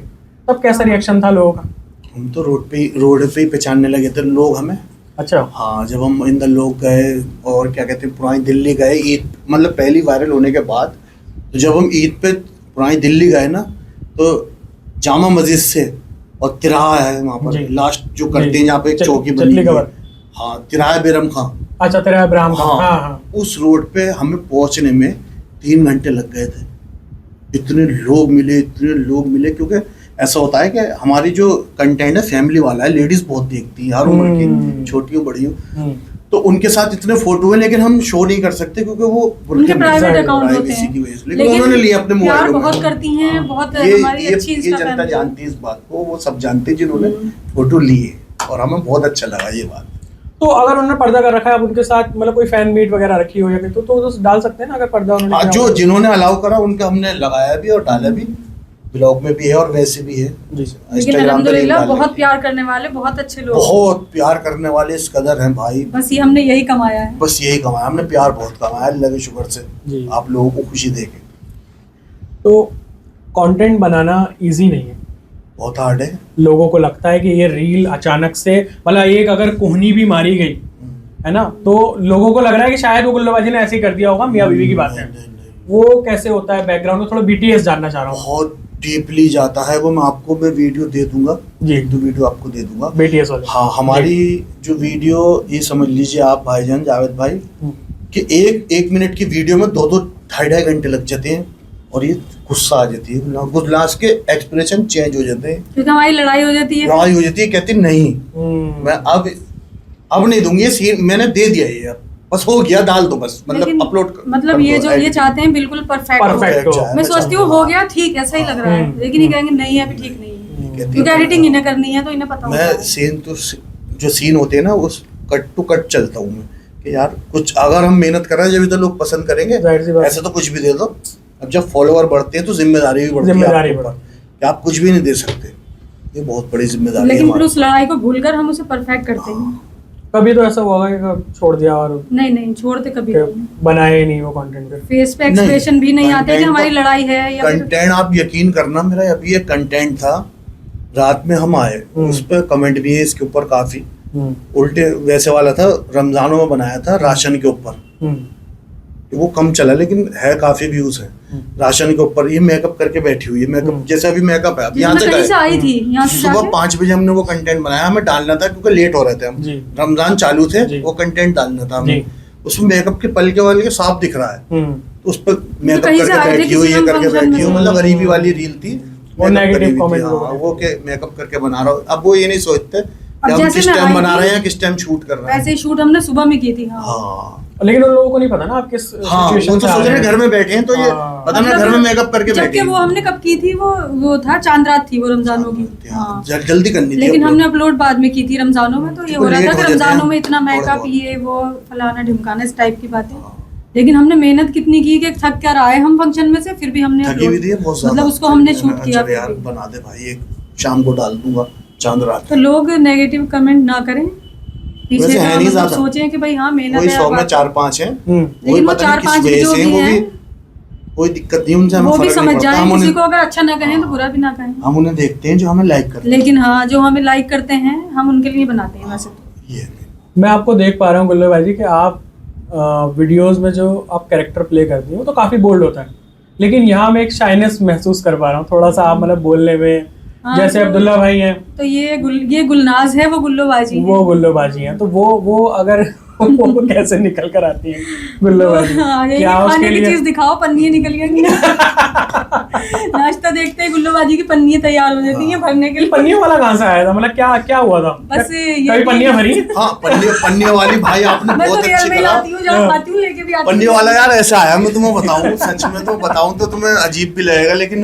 तब कैसा रिएक्शन था लोगों का? हम तो रोड पे ही पहचानने लगे थे लोग हमें। अच्छा। हाँ, जब हम इन द लोग गए और क्या कहते हैं पुरानी दिल्ली गए ईद, मतलब पहली वायरल होने के बाद, तो जब हम ईद पे पुरानी दिल्ली गए ना, तो जामा मस्जिद से और तिराहा है वहाँ पर जी। लास्ट जो करते जी। हैं, जहाँ पे एक चौकी बनी चटली है। कवर। हाँ, तिराहा बेरम खां। अच्छा, तेरा इब्राहिम का। हाँ, हाँ, हाँ। उस रोड पे हमें पहुंचने में 3 घंटे लग गए थे। इतने लोग मिले, क्योंकि ऐसा होता है कि हमारी जो कंटेंट है फैमिली वाला है, लेडीज बहुत देखती हैं हर उम्र की, छोटी हो बड़ी हो, तो उनके साथ इतने फोटो हैं, लेकिन हम शो नहीं कर सकते क्योंकि वो उनके प्राइवेट exactly, अकाउंट होते प्राइवेसी की हैं, वजह से, लेकिन उन्होंने लिए अपने प्यार मोबाइल में। बहुत करती हैं, बहुत ये हमारी अच्छी ये इंस्टा जनता फैमिली। जानती है इस बात को, वो सब जानते हैं जिन्होंने फोटो लिए, और हमें बहुत अच्छा लगा ये बात। तो अगर उन्होंने पर्दा कर रखा है, अब उनके साथ मतलब कोई फैन मीट वगैरह रखी हो या फिर तो डाल सकते हैं ना, अगर पर्दा उन्होंने हाँ, किया जो हो। जिन्होंने अलाउ करा उनका हमने लगाया भी और डाला भी, ब्लॉग में भी है और वैसे भी है। जी। लेकिन Instagram पे अल्हम्दुलिल्लाह डाल बहुत रखी है। प्यार करने वाले, बहुत अच्छे लोग, बहुत प्यार करने वाले इस कदर हैं भाई, बस ये हमने यही कमाया है। बस यही कमाया हमने, प्यार बहुत कमाया अल्लाह के शुक्र से, जी। आप लोगों को खुशी देके। तो कंटेंट बनाना इजी नहीं है, बहुत हार्ड है। लोगों को लगता है कि ये रील अचानक से, मतलब एक अगर कोहनी भी मारी गई है ना, तो लोगों को लग रहा है कि शायद वो गुल्लबाजी ने ऐसे ही कर दिया होगा, मियाँ बीवी की बात है। नहीं। वो कैसे होता है बैकग्राउंड में, थोड़ा बीटीएस जानना चाह रहा हूँ। बहुत डीपली जाता है वो, मैं वीडियो दे दूंगा, जी। एक दो वीडियो आपको दे दूंगा। बीटीएस वाले। हाँ, हमारी जो वीडियो, ये समझ लीजिए आप भाईजान जावेद भाई, कि एक मिनट की वीडियो में 2-2 ढाई घंटे लग जाते हैं, और ये गुस्सा आ जाती है, गुजलास के एक्सप्रेशन चेंज हो जाते हैं, क्योंकि हमारी लड़ाई हो जाती है। लड़ाई हो जाती है, कहती नहीं मैं अब नहीं दूंगी ये सीन, मैंने दे दिया ये, अब बस हो गया, डाल दो बस, मतलब लेकिन अपलोड मतलब ये जो ये चाहते हैं बिल्कुल परफेक्ट हो। मैं सोचती हूँ हो गया ठीक है, सही लग रहा है, लेकिन ये कहेंगे नहीं अभी ठीक नहीं है, क्योंकि एडिटिंग इन्हें करनी है तो इन्हें पता होता मैं है। सीन तो जो सीन होते हैं ना उस कट टू कट चलता हूँ मैं कि यार कुछ अगर हम मेहनत कर रहे हैं जब तो लोग पसंद करेंगे, ऐसे तो कुछ भी दे दो। अब जब फॉलोअर बढ़ते हैं तो जिम्मेदारी भी बढ़ती है आपके ऊपर कि आप कुछ भी नहीं दे सकते, ये बहुत बड़ी जिम्मेदारी है। लेकिन फिर उस लड़ाई को भूलकर हम उसे परफेक्ट करते हैं। कभी तो ऐसा हुआ कि छोड़ दिया और नहीं छोड़ते कभी बनाए ही नहीं वो कंटेंट पे, फेस पे एक्सप्रेशन भी नहीं आते कि हमारी लड़ाई है या कंटेंट। आप यकीन करना, मेरा अभी एक कंटेंट था, रात में हम आए, उस पर कमेंट भी है इसके ऊपर काफी उल्टे वैसे वाला था, रमजानों में बनाया था राशन के ऊपर, वो कम चला लेकिन है काफी व्यूज है। राशन के ऊपर ये मेकअप करके बैठी हुई है, मेकअप जैसा भी मेकअप है। अब यहाँ से आई थी, सुबह 5 बजे हमने वो कंटेंट बनाया, हमें डालना था क्योंकि लेट हो रहे थे हम, रमजान चालू थे, वो कंटेंट डालना था हमें। उसमें मेकअप के पल के वाले के साफ दिख रहा है, उस पर मेकअप करके बैठी हुई, ये करके बैठी हुई, मतलब गरीबी वाली रील थी। वो नेगेटिव कमेंट वो के मेकअप करके बना रहा हूँ। अब वो ये नहीं सोचते हम किस टाइम बना रहे हैं, किस टाइम शूट कर रहे हैं। ऐसे शूट हमने सुबह में की थी। हाँ लेकिन उन लोगों को नहीं पता ना आप किस सिचुएशन वो तो सोच रहे घर में बैठे हैं, तो ये पता ना घर में मेकअप करके बैठे जबकि वो हमने कब की थी, वो था चांद रात थी, वो रमजानों की। जल्दी करनी थी, लेकिन हमने अपलोड बाद में की थी रमजानों में, तो ये हो रहा था कि रमजानों में इतना मेकअप ये वो फलाना ढिमकाना इस टाइप की बातें। लेकिन हमने मेहनत कितनी की कि थक क्या रहा है हम फंक्शन में से, फिर भी हमने मतलब उसको हमने शूट किया। बना दे भाई, एक शाम को डाल दूंगा चांद रात। तो लोग नेगेटिव कमेंट ना करें, पीछे वैसे है नहीं मतलब ज्यादा, सोचें कि भाई हाँ मेहनत वही है। 100 में 4-5 हैं, लेकिन वो 4-5 जो भी हैं कोई दिक्कत नहीं उनसे, हमें वो भी फर्क समझ नहीं पड़ता। जाए, हम किसी को अगर अच्छा ना कहें तो बुरा भी ना कहें, हम उन्हें देखते हैं जो हमें लाइक करते हैं। लेकिन हाँ जो हमें लाइक करते हैं हम उनके लिए बनाते हैं। वैसे तो ये मैं आपको देख पा रहा हूँ गुल्लो भाई जी कि आप वीडियोस में जो आप कैरेक्टर प्ले करती हैं वो तो काफी बोल्ड होता है, लेकिन यहाँ मैं एक शाइनेस महसूस कर पा रहा हूँ थोड़ा सा, आप मतलब बोलने में जैसे तो, अब्दुल्ला भाई हैं, तो ये गुलनाज है, वो गुल्लोबाजी वो गुल्लोबाजी हैं, तो वो अगर वो कैसे निकल कर आती है गुल्लोबाजी? क्या उसके लिए चीज दिखाओ, पन्नी निकल गई नाश्ता देखते ही गुल्लोबाजी की पन्नी तैयार हो जाती है भरने के लिए। पन्नियों वाला कहाँ से आया था, मतलब क्या हुआ था? बस कभी पन्नियां भरी? हाँ पन्नियों वाली भाई आपने बहुत अच्छी कहा। पन्नी वाला यार ऐसा आया, मैं तुम्हें बताऊं, सच में तो बताऊं तो तुम्हें अजीब भी लगेगा, लेकिन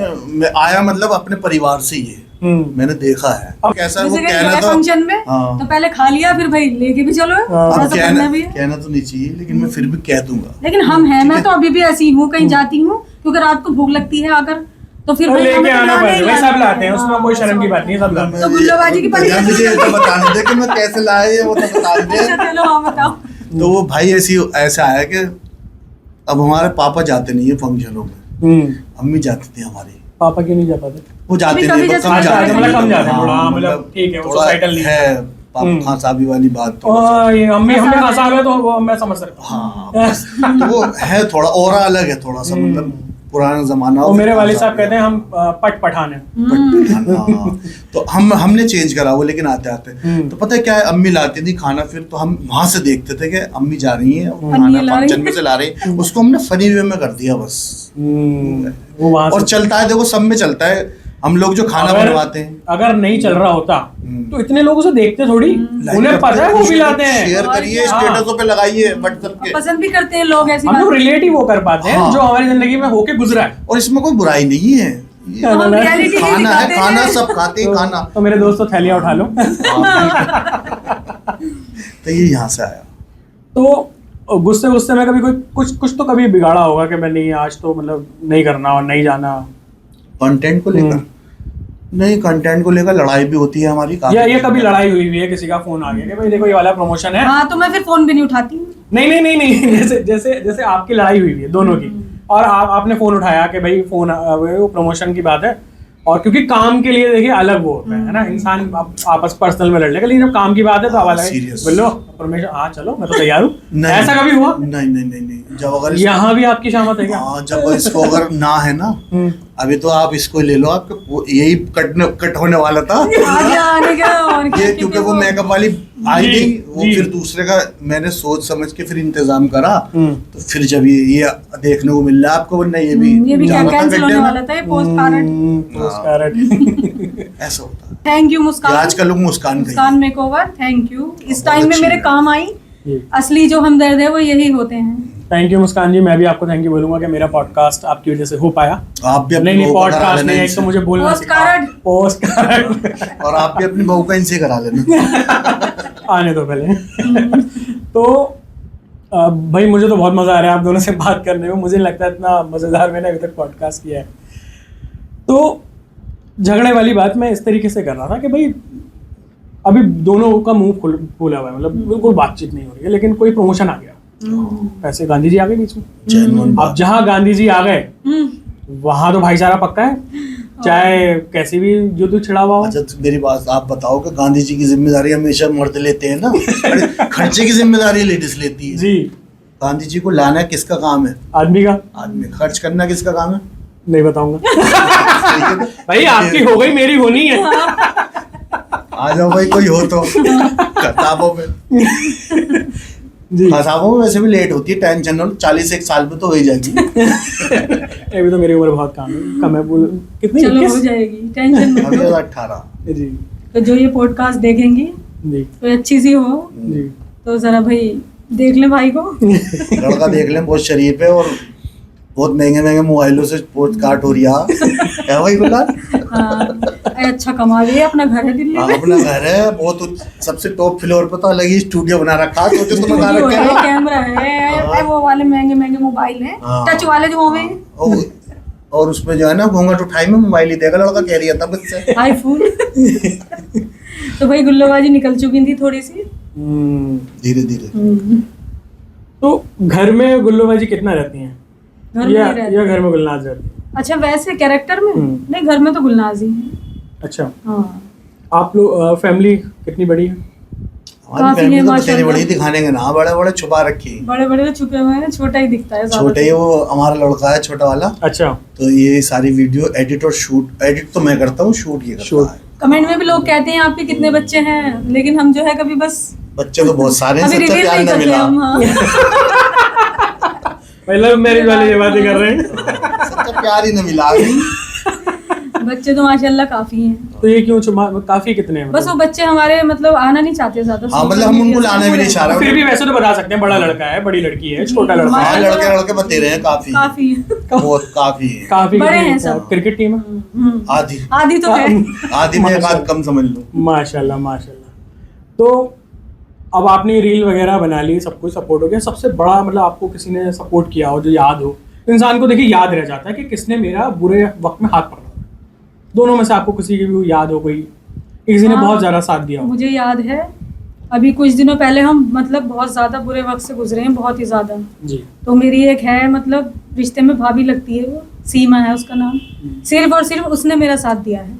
आया मतलब अपने परिवार से ही है, मैंने देखा है। कैसा वो कहना तो फंक्शन में तो पहले खा लिया, फिर भाई लेके भी चलो, कहना तो नहीं चाहिए लेकिन मैं फिर भी कह दूंगा। लेकिन हम हैं, मैं तो अभी भी ऐसी हूँ, कहीं जाती हूँ क्योंकि रात को भूख लगती है आकर, तो फिर लेके आना पड़ेगा, सब लाते हैं, उसमें कोई शर्म की बात नहीं है, सब लाते हैं। तो गुल्लोबाजी की पन्नी मुझे तो बता दे कि मैं कैसे लाया, वो तो बता दे। चलो हाँ बताओ। तो वो भाई ऐसा आया कि अब हमारे पापा जाते नहीं है फंक्शनों में, अम्मी जाती थी हमारी। पापा क्यों नहीं जा पाते? वो जाते नहीं, कम जाते हैं थोड़ा, मतलब ठीक है, सोसाइटल है पापा साहबी वाली बात। तो ये अम्मी हमें हंसावे है तो वो मैं समझ सकता हूँ। हाँ तो वो है थोड़ा और अलग है थोड़ा सा, मतलब पुराना जमाना। और मेरे वाले साहब कहते हैं हम पठान हैं। तो हमने चेंज करा वो, लेकिन आते आते तो पता है क्या है, अम्मी लाती थी खाना, फिर तो हम वहां से देखते थे कि अम्मी जा रही है खाना फंक्शन में से ला रही है, उसको हमने फनी वे में कर दिया बस। वो और चलता है, देखो सब में चलता है, हम लोग जो खाना बनवाते हैं अगर नहीं चल रहा होता तो इतने लोग उसे देखते थोड़ी, उन्हें पता है वो भी लाते हैं। शेयर करिए, स्टेटसों पे लगाइए, व्हाट्सएप पे, पसंद भी करते हैं लोग ऐसी हम लोग रिलेट ही वो कर पाते हैं जो हमारी जिंदगी में होके गुजरा है, और इसमें कोई बुराई नहीं है, खाना है, खाना सब खाते हैं खाना। तो मेरे दोस्तों थैलियां उठा लो। तो ये यहाँ से आया। तो गुस्से में कभी कोई कुछ तो कभी बिगाड़ा होगा कि मैं नहीं आज तो मतलब नहीं करना और नहीं जाना कंटेंट को लेकर? नहीं, कंटेंट को लेकर लड़ाई भी होती है हमारी। ये कभी लड़ाई हुई है, किसी का फोन आ गया कि भाई देखो ये वाला प्रमोशन है, हाँ तो मैं फिर फोन भी नहीं उठाती। नहीं जैसे आपकी लड़ाई हुई है दोनों की, और आपने फोन उठाया कि भाई फोन वो प्रमोशन की बात है, और क्योंकि काम के लिए देखिए अलग वो होता है ना, इंसान आपस पर्सनल में लड़ लेगा, लेकिन जब काम की बात है तो आवाज बोलो परमेश्वर हाँ चलो मैं तो तैयार हूँ। ऐसा कभी हुआ? नहीं। जब अगर यहाँ भी आपकी शामत है क्या? जब इसको अगर ना है ना, अभी तो आप इसको ले लो, आपको यही कट होने वाला था ये, क्योंकि वो मेकअप वाली आई थी, वो फिर दूसरे का मैंने सोच समझ के फिर इंतजाम करा, तो फिर जब ये देखने को मिल रहा है आपको, वरना ये भी कैंसिल होने वाला था, ये पोस्टकार्ड ऐसा होता है। थैंक यू मुस्कान, आजकल लोग मुस्कान मेकओवर, थैंक यू, इस टाइम में मेरे काम आई जी। असली जो हमदर्द है वो यही होते हैं। थैंक यू मुस्कान जी, मैं भी आपको थैंक यू बोलूंगा कि मेरा पॉडकास्ट आपकी वजह से हो पाया। आप भी अपनी नहीं बहू का करा पॉडकास्ट लेना नहीं, एक इनसे। तो मुझे बोलना पोस्ट पोस्ट और आप भी अपनी बहू का इनसे करा लेना। आने दो पहले। तो भाई मुझे तो बहुत मजा आ रहा है आप दोनों से बात करने में, मुझे नहीं लगता इतना मजेदार मैंने अभी तक पॉडकास्ट किया है। तो झगड़े वाली बात मैं इस तरीके से कर रहा था कि भाई अभी दोनों का मुंह फूला हुआ है, मतलब बिल्कुल बातचीत नहीं हो रही है, लेकिन कोई प्रमोशन आ गया, ऐसे गांधी जी आ गए बीच में। अब जहाँ गांधी जी आ गए वहां तो भाईचारा पक्का है, चाहे कैसी भी युद्ध छिड़ा हुआ हो। अच्छा तो मेरी बात आप बताओ कि गांधी जी की जिम्मेदारी हमेशा मर्द लेते हैं ना, खर्चे की जिम्मेदारी लेडीज लेती है जी। गांधी जी को लाना किसका काम है? आदमी का। आदमी। खर्च करना किसका काम है? नहीं बताऊंगा। भाई आपकी हो गई, मेरी होनी है। आ जाओ भाई, कोई हो तो किताबों में जी। किताबों में वैसे भी लेट होती है, टेंशन लो, 41 साल में तो हो ही जाएगी। अभी तो मेरी उम्र बहुत कम है। कितनी? चलो हो जाएगी, टेंशन मत अभी लो। 18 जी तो जो ये पॉडकास्ट देखेंगी जी कोई अच्छी सी हो जी। तो जरा भाई देख ले भाई को। लड़का देख लें, बहुत शरीफ है और बहुत महंगे महंगे मोबाइलों से पोस्ट काट हो रही है भाई बोला। हाँ, अच्छा कमा रही है, अपना घर है दिल्ली में। अपना घर है, बहुत सबसे टॉप फ्लोर पे तो अलग ही स्टूडियो बना रखा है, सोचो तो बना रखे हैं। कैमरा है, वो वाले महंगे महंगे मोबाइल है, हाँ। टच वाले जो होंगे, और उसमें जो है ना घूंघट उठाई में मोबाइल ही देगा लड़का, कह रही था बच्चे आईफोन। तो भाई गुल्लोबाजी निकल चुकी थी थोड़ी सी धीरे धीरे। तो घर में गुल्लोबाजी कितना रहती हैं? घर में या नहीं रहती। घर में गुलनाज रहती है? अच्छा वैसे कैरेक्टर में नहीं, घर में तो गुलनाज ही है। अच्छा, हाँ आप लोग फैमिली कितनी बड़ी है? हमारी काफी फैमिली है तो तेरी माशाल्लाह। बड़ी दिखाने के ना, बड़े बड़े छुपा रखी। बड़े बड़े तो छुपे हुए हैं, छोटा ही दिखता है ज्यादा। छोटे वो हमारा लड़का है छोटा वाला, अच्छा। तो ये सारी वीडियो एडिट और शूट, एडिट तो मैं करता हूँ, शूट ये करता है। कमेंट में भी लोग कहते हैं आपके कितने बच्चे हैं, लेकिन हम जो है कभी बस बच्चे तो बहुत सारे हैं, अभी सच्चा रिवील प्यार नहीं ना करते मिला। हम। हाँ। लव मैरिज वाले ये बातें कर रहे हैं। सच्चा प्यार ही ना मिला अभी। बच्चे तो माशाल्लाह काफी हैं। तो ये क्यों काफी कितने हैं? बस वो बच्चे हमारे मतलब आना नहीं चाहते ज्यादा। हाँ मतलब हम उनको लाने भी नहीं चाह रहे। फिर भी वैसे तो बता सकते हैं, बड़ा लड़का है, बड़ी लड़की है, छोटा लड़का हाँ है। लड़के लड़के बते रहे हैं काफी, काफी बहुत काफी है। काफी बड़े हैं सब। क्रिकेट टीम है आधी आदि तो है। आधी में एक आध कम समझ लो। माशाल्लाह माशाल्लाह। तो अब आपने रील वगैरह बना ली, सब कुछ सपोर्ट हो गया, सबसे बड़ा मतलब आपको किसी ने सपोर्ट किया हो जो याद हो? इंसान को देखिए याद रह जाता है कि किसने मेरा बुरे वक्त में हाथ पकड़ा। दोनों में से आपको किसी की भी याद हो कोई, किसी ने हाँ, बहुत ज्यादा साथ दिया हो? मुझे याद है अभी कुछ दिनों पहले हम मतलब बहुत ज्यादा बुरे वक्त से गुजरे हैं, बहुत ही ज्यादा। जी। तो मेरी एक है मतलब रिश्ते में भाभी लगती है, वो सीमा है उसका नाम। सिर्फ और सिर्फ उसने मेरा साथ दिया है,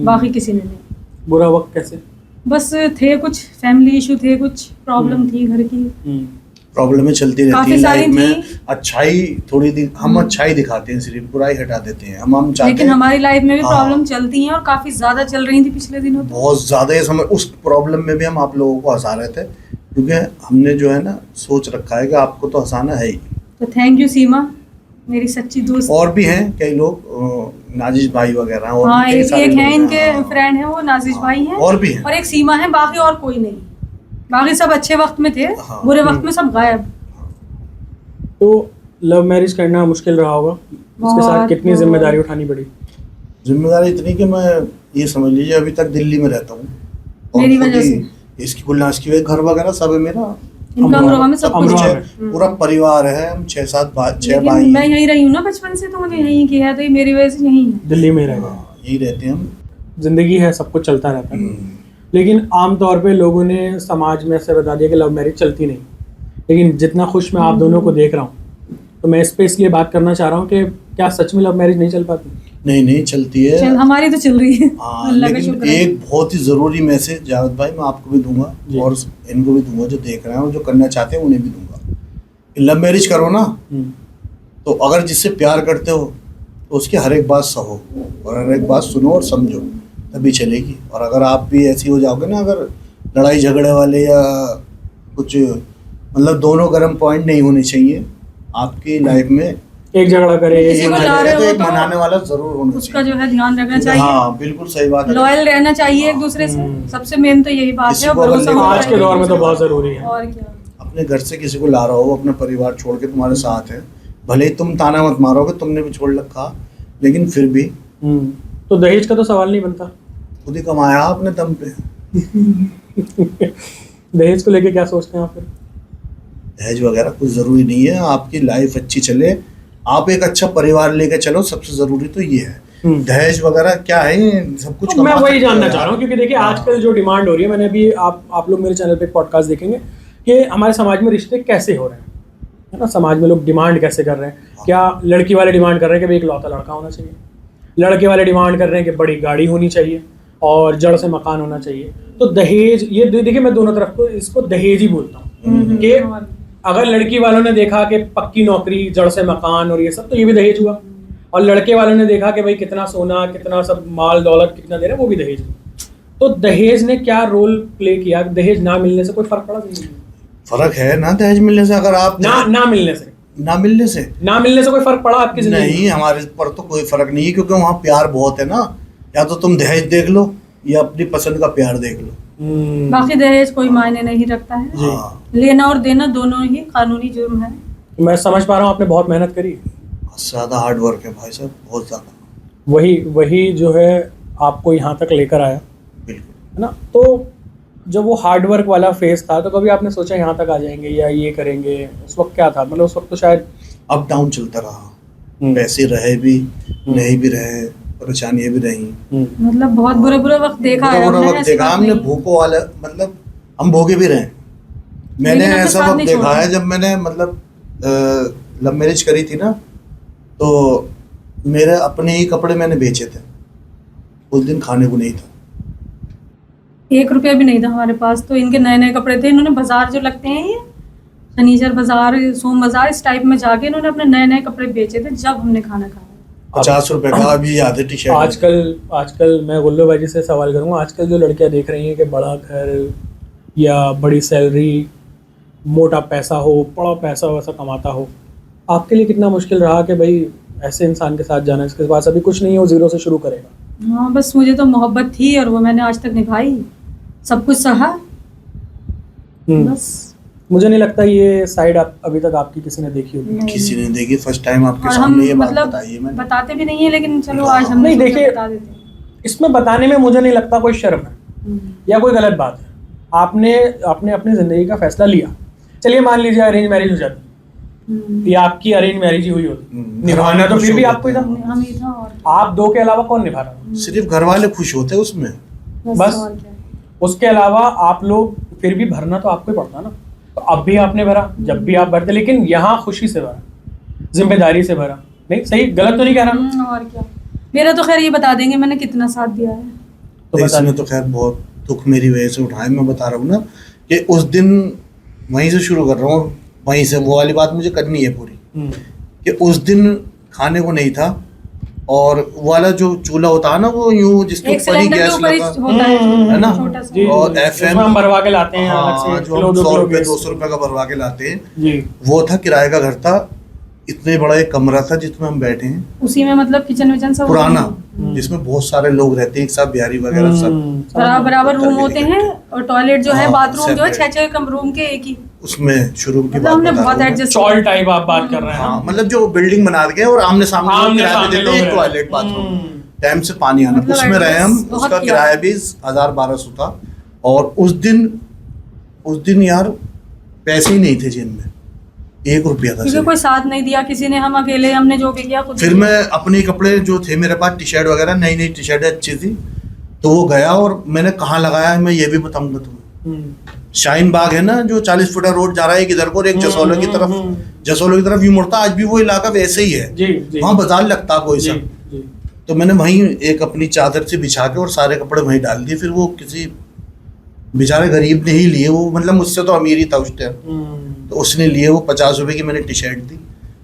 बाकी किसी ने नहीं। बुरा वक्त कैसे? बस थे कुछ फैमिली इशू थे, कुछ प्रॉब्लम थी घर की। प्रॉब्लमें चलती रहती काफी है सारी लाइफ में। थी। अच्छाई थोड़ी हम अच्छाई दिखाते हैं, सिर्फ बुराई हटा देते हैं। हम चाहते लेकिन हैं हमारी लाइफ में भी हाँ। प्रॉब्लम चलती हैं और काफी ज्यादा चल रही थी पिछले दिनों तक। बहुत ज्यादा ये समय उस प्रॉब्लम में भी हम आप लोगों को हंसा रहे थे, क्योंकि हमने जो है ना सोच रखा है कि आपको तो हंसाना है ही। तो थैंक यू सीमा, मेरी सच्ची दोस्त। और भी हैं कई लोग, नाजिश भाई वगैरह और हाँ भी कई एक सारे एक लोग है हैं। इनके हाँ। फ्रेंड है, वो नाजिश भाई हैं। और भी हैं। और एक सीमा है, बाकी और कोई नहीं। बाकी सब अच्छे वक्त में थे, हाँ। बुरे वक्त में सब गायब। तो लव मैरिज करना मुश्किल रहा होगा, उसके साथ कितनी जिम्मेदारी उठानी पड़ी? जिम्मेदारी इतनी कि मैं ये समझ लीजिए अभी तक दिल्ली में रहता हूँ, और मेरी खुद वजह ही से। इसकी गुलनाज की वजह, घर वगैरह सब है मेरा। इनका अमरोहा में सब कुछ अमरोहा है। में। पूरा परिवार है, हम 6 लेकिन भाई मैं हैं। यहीं रही हूँ ना बचपन से, तो मुझे यहीं किया है, तो ये मेरी वजह से यहीं है। दिल्ली में रह गए। हाँ, यही रहते हैं हम। जिंदगी है, सब कुछ चलता रहता है। लेकिन आमतौर पे लोगों ने समाज में ऐसे बता दिया कि लव मैरिज चलती नहीं। लेकिन जितना खुश मैं आप दोनों को देख रहा हूँ, तो मैं इस पे इसलिए बात करना चाह रहा हूँ कि क्या सच में लव मैरिज नहीं चल पाती? नहीं चलती है। चल हमारी तो चल रही है। हाँ, अल्लाह का लेकिन शुक्र है। एक बहुत ही जरूरी मैसेज जावेद भाई मैं आपको भी दूंगा जी। और इनको भी दूंगा, जो देख रहे हैं और जो करना चाहते हैं उन्हें भी दूंगा। लव मैरिज करो ना, तो अगर जिससे प्यार करते हो तो उसकी हर एक बात सहो और हर एक बात सुनो और समझो, तभी चलेगी। और अगर आप भी ऐसी हो जाओगे ना, अगर लड़ाई झगड़े वाले या कुछ मतलब दोनों गर्म पॉइंट नहीं होने चाहिए आपकी लाइफ में। एक झगड़ा करे, किसी को ला रहे तो हो एक तो मनाने वाला जरूर होना उसका चाहिए। जो है ध्यान रखना चाहिए। हाँ बिल्कुल सही बात है। लॉयल रहना चाहिए एक दूसरे से, सबसे मेन तो यही बात किसी है। और को अगर भरोसा लेकर होना आज के चाहिए दौर में तो एक बहुत दूसरे जरूरी है। को। और क्या। अपने घर से किसी को ला रहा हो, अपना परिवार छोड़ के तुम्हारे साथ है, भले ही तुम ताना मत मारो कि तुमने भी छोड़ रखा, लेकिन फिर भी तो दहेज का तो सवाल नहीं बनता। खुद ही कमाया अपने दम पे। दहेज को लेके क्या सोचते हैं आप फिर? दहेज वगैरह कुछ जरूरी नहीं है, आपकी लाइफ अच्छी चले, आप एक अच्छा परिवार लेके चलो, सबसे जरूरी तो ये है। दहेज वगैरह क्या है, सब कुछ तो मैं वही जानना चाह रहा हूँ, क्योंकि देखिए आजकल जो डिमांड हो रही है, मैंने अभी आप लोग मेरे चैनल पे एक पॉडकास्ट देखेंगे कि हमारे समाज में रिश्ते कैसे हो रहे हैं, है ना, समाज में लोग डिमांड कैसे कर रहे हैं। क्या लड़की वाले डिमांड कर रहे हैं कि भाई एक लौता लड़का होना चाहिए, लड़के वाले डिमांड कर रहे हैं कि बड़ी गाड़ी होनी चाहिए और जड़ से मकान होना चाहिए। तो दहेज, ये देखिए मैं दोनों तरफ को इसको दहेज ही बोलता हूँ कि अगर लड़की वालों ने देखा कि पक्की नौकरी, जड़ से मकान और ये सब, तो ये भी दहेज हुआ, और लड़के वालों ने देखा कि भाई कितना सोना, कितना सब माल दौलत कितना दे रहे हैं, वो भी दहेज हुआ। तो दहेज ने क्या रोल प्ले किया? दहेज ना मिलने से कोई फर्क पड़ा? फर्क है ना दहेज मिलने से, अगर आप ना मिलने से कोई फर्क पड़ा आपकी जिंदगी? नहीं, हमारे पर तो कोई फर्क नहीं है, क्योंकि वहाँ प्यार बहुत है ना। या तो तुम दहेज देख लो या अपनी पसंद का प्यार देख लो। बाकी दहेज कोई मायने नहीं रखता है। लेना और देना दोनों ही कानूनी जुर्म है। मैं समझ पा रहा हूँ, आपने बहुत मेहनत करी, ज्यादा हार्ड वर्क है भाई साहब, बहुत ज्यादा। वही जो है आपको यहाँ तक लेकर आया, बिल्कुल, है ना। तो जब वो हार्ड वर्क वाला फेज था, तो कभी आपने सोचा यहाँ तक आ जाएंगे या ये करेंगे? उस वक्त क्या था, मतलब उस वक्त तो शायद अप डाउन चलता रहा, पैसे रहे भी, नहीं भी रहे, परेशानियां भी रही, मतलब बहुत बुरे वक्त देखा है हमने भूखों वाला, मतलब हम भोगे भी रहे। मैंने ऐसा वक्त देखा है जब मैंने मतलब लव मैरिज करी थी ना, तो मेरे अपने ही कपड़े मैंने बेचे थे, उस दिन खाने को नहीं था, 1 रुपया भी नहीं था हमारे पास। तो इनके नए नए कपड़े थे, इन्होंने बाजार जो लगते हैं, ये शनिचर बाजार, सोम बाजार, इस टाइप में जाके इन्होंने अपने नए नए कपड़े बेचे थे जब हमने खाना खाया। 50 रुपए का अभी याद है टी-शर्ट। आजकल मैं गुल्लो भाई जी से सवाल करूंगा, आजकल जो लड़कियां देख रही हैं कि बड़ा घर या बड़ी सैलरी, मोटा पैसा हो, बड़ा पैसा वैसा कमाता हो, आपके लिए कितना मुश्किल रहा कि भाई ऐसे इंसान के साथ जाना, इसके पास अभी कुछ नहीं है, वो जीरो से शुरू करेगा? हाँ, बस मुझे तो मोहब्बत थी और वो मैंने आज तक निभाई, सब कुछ सहा। बस मुझे नहीं लगता ये साइड अभी तक आपकी किसी ने देखी होगी। किसी ने देखी, फर्स्ट टाइम आपके सामने ये बात बताई है मैंने। बताते भी नहीं है, लेकिन चलो आज हम नहीं देखिए, बता देते हैं। इसमें बताने में मुझे नहीं लगता कोई शर्म है या कोई गलत बात है। आपने अपनी जिंदगी का फैसला लिया, चलिए मान लीजिए अरेंज मैरिज हो जाती, या आपकी अरेंज मैरिज ही हुई होती, निभाना तो फिर भी आपको ही था। आप दो के अलावा कौन निभा रहा? सिर्फ घर वाले खुश होते उसमें, बस। उसके अलावा आप लोग फिर भी भरना तो आपको ही पड़ता ना। तो अब भी आपने भरा, जब भी आप भरते, लेकिन यहाँ खुशी से भरा, जिम्मेदारी से भरा। नहीं, सही गलत तो नहीं कह रहा? और क्या, मेरा तो खैर ये बता देंगे मैंने कितना साथ दिया है। तो इसने तो खैर बहुत दुख मेरी वजह से उठाए। मैं बता रहा हूँ ना कि उस दिन वहीं से शुरू कर रहा हूँ, वहीं से वो वाली बात मुझे करनी है पूरी, कि उस दिन खाने को नहीं था, और वाला जो चूल्हा होता है ना, वो यूं जिसके ऊपर ही गैस लगा है ना, और FM हम भरवा के लाते हैं, जो हम 100 रुपए 200 रुपए का भरवा के लाते हैं, वो था, किराए का घर था, इतने बड़ा एक कमरा था जिसमें हम बैठे हैं, उसी में मतलब किचन विचन सब पुराना, जिसमें बहुत सारे लोग रहते हैं एक साथ, बिहारी वगैरह सब बराबर रूम होते हैं, और टॉयलेट जो है, बाथरूम जो है 6-6 रूम के एक ही, उसमें शुरू की बात हमने बहुत एडजस्ट, चॉल टाइप आप बात कर रहे हैं। हाँ, मतलब जो बिल्डिंग बना के और आमने सामने एक टॉयलेट बाथरूम, टाइम से पानी आना, उसमें रहे हम। उसका किराया भी 1000-1200 था। और उस दिन यार पैसे ही नहीं थे जेब में, 1 रुपया था, क्योंकि कोई साथ नहीं दिया किसी ने, हम अकेले, हमने जो भी किया खुद। फिर मैं अपने कपड़े जो थे मेरे पास, टी-शर्ट वगैरह, नई टी-शर्ट अच्छी थी, तो वो गया, और मैंने कहाँ लगाया मैं ये भी बताऊंगा तुम्हें। शाहीन बाग है ना, जो 40 फुटा रोड जा रहा है एक इधर को और एक जसोलो की तरफ यूं मुड़ता, आज भी वो इलाका वैसे ही है, वहाँ बाजार लगता कोई सा। तो मैंने वहीं एक अपनी चादर से बिछा के और सारे कपड़े वहीं डाल दिए। फिर वो किसी बेचारे गरीब ने ही लिए, वो मतलब मुझसे तो अमीर ही था उस टाइम, तो उसने लिए वो 50 रुपए की मैंने टी-शर्ट दी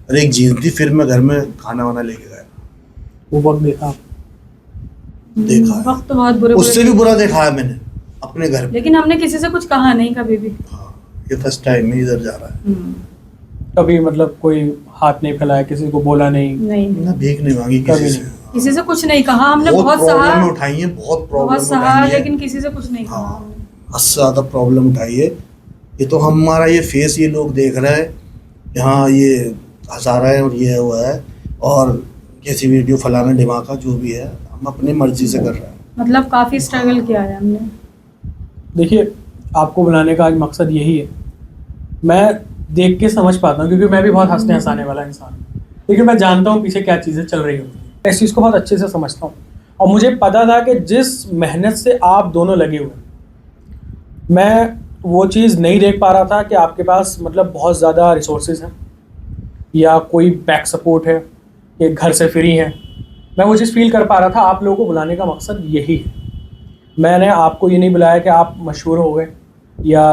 और एक जीन्स दी। फिर मैं घर में खाना वाना लेके गया। वो वक्त देखा वक्त तो बहुत बुरे, उससे भी बुरा देखा है मैंने अपने घर में, लेकिन हमने किसी से कुछ कहा नहीं कभी भी। हाँ, ये फर्स्ट टाइम में इधर जा रहा है। कभी मतलब कोई हाथ नहीं फैलाया, किसी को बोला नहीं ना, भीख नहीं मांगी किसी से कुछ नहीं कहा हमने। बहुत प्रॉब्लम उठाई है, बहुत प्रॉब्लम सहा, लेकिन किसी से कुछ नहीं कहा। हद से ज्यादा प्रॉब्लम उठाई है, ये तो हमारा ये फेस ये लोग देख रहे हैं, यहाँ ये हंसा रहा है और ये हुआ है, और कैसी वीडियो फलाना ढिमाका जो भी है हम अपनी मर्जी से कर रहे हैं। मतलब काफी स्ट्रगल किया है हमने। देखिए, आपको बुलाने का आज मकसद यही है, मैं देख के समझ पाता हूँ, क्योंकि मैं भी बहुत हंसने हंसाने वाला इंसान हूँ, लेकिन मैं जानता हूँ पीछे क्या चीज़ें चल रही होती हैं, इस चीज़ को बहुत अच्छे से समझता हूँ। और मुझे पता था कि जिस मेहनत से आप दोनों लगे हुए, मैं वो चीज़ नहीं देख पा रहा था कि आपके पास मतलब बहुत ज़्यादा रिसोर्सेज हैं या कोई बैक सपोर्ट है, कि घर से फ्री है। मैं वो चीज़ फील कर पा रहा था। आप लोगों को बुलाने का मकसद यही है। मैंने आपको ये नहीं बुलाया कि आप मशहूर हो गए या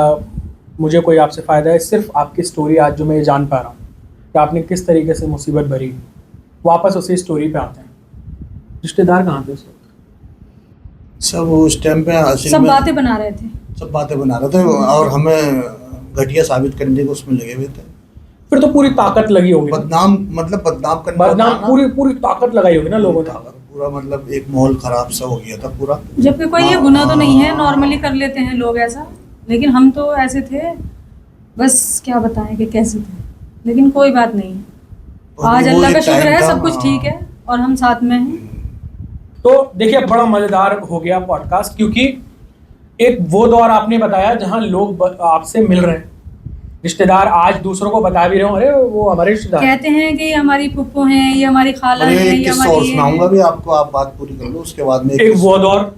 मुझे कोई आपसे फ़ायदा है, सिर्फ आपकी स्टोरी आज जो मैं ये जान पा रहा हूँ कि आपने किस तरीके से मुसीबत भरी। वापस उसी स्टोरी पे आते हैं। रिश्तेदार कहाँ थे उस वक्त? सब उस टाइम पे सब बातें बना रहे थे, सब बातें बना रहे थे और हमें घटिया साबित करने को उसमें लगे हुए थे। फिर तो पूरी ताकत लगी होगी, बदनाम मतलब बदनाम करने, बदनाम पूरी ताकत लगाई होगी ना लोगों ने। पूरा मतलब एक माहौल खराब सा हो गया था पूरा। जबकि कोई ये गुनाह तो नहीं है, नॉर्मली कर लेते हैं लोग ऐसा, लेकिन हम तो ऐसे थे, बस क्या बताएं कि कैसे थे। लेकिन कोई बात नहीं, आज अल्लाह का शुक्र है सब कुछ ठीक है और हम साथ में हैं। तो देखिए, बड़ा मज़ेदार हो गया पॉडकास्ट, क्योंकि एक वो दौर आपने बताया जहां लोग आपसे मिल रहे हैं, रिश्तेदार आज दूसरों को बता भी रहे हो, अरे वो हमारे रिश्तेदार कहते हैं कि ये हमारी फुप्पो हैं, ये हमारी खाला है, ये हमारी सुनाऊंगा भी आपको, आप बात पूरी कर लो उसके बाद में। एक वो दौर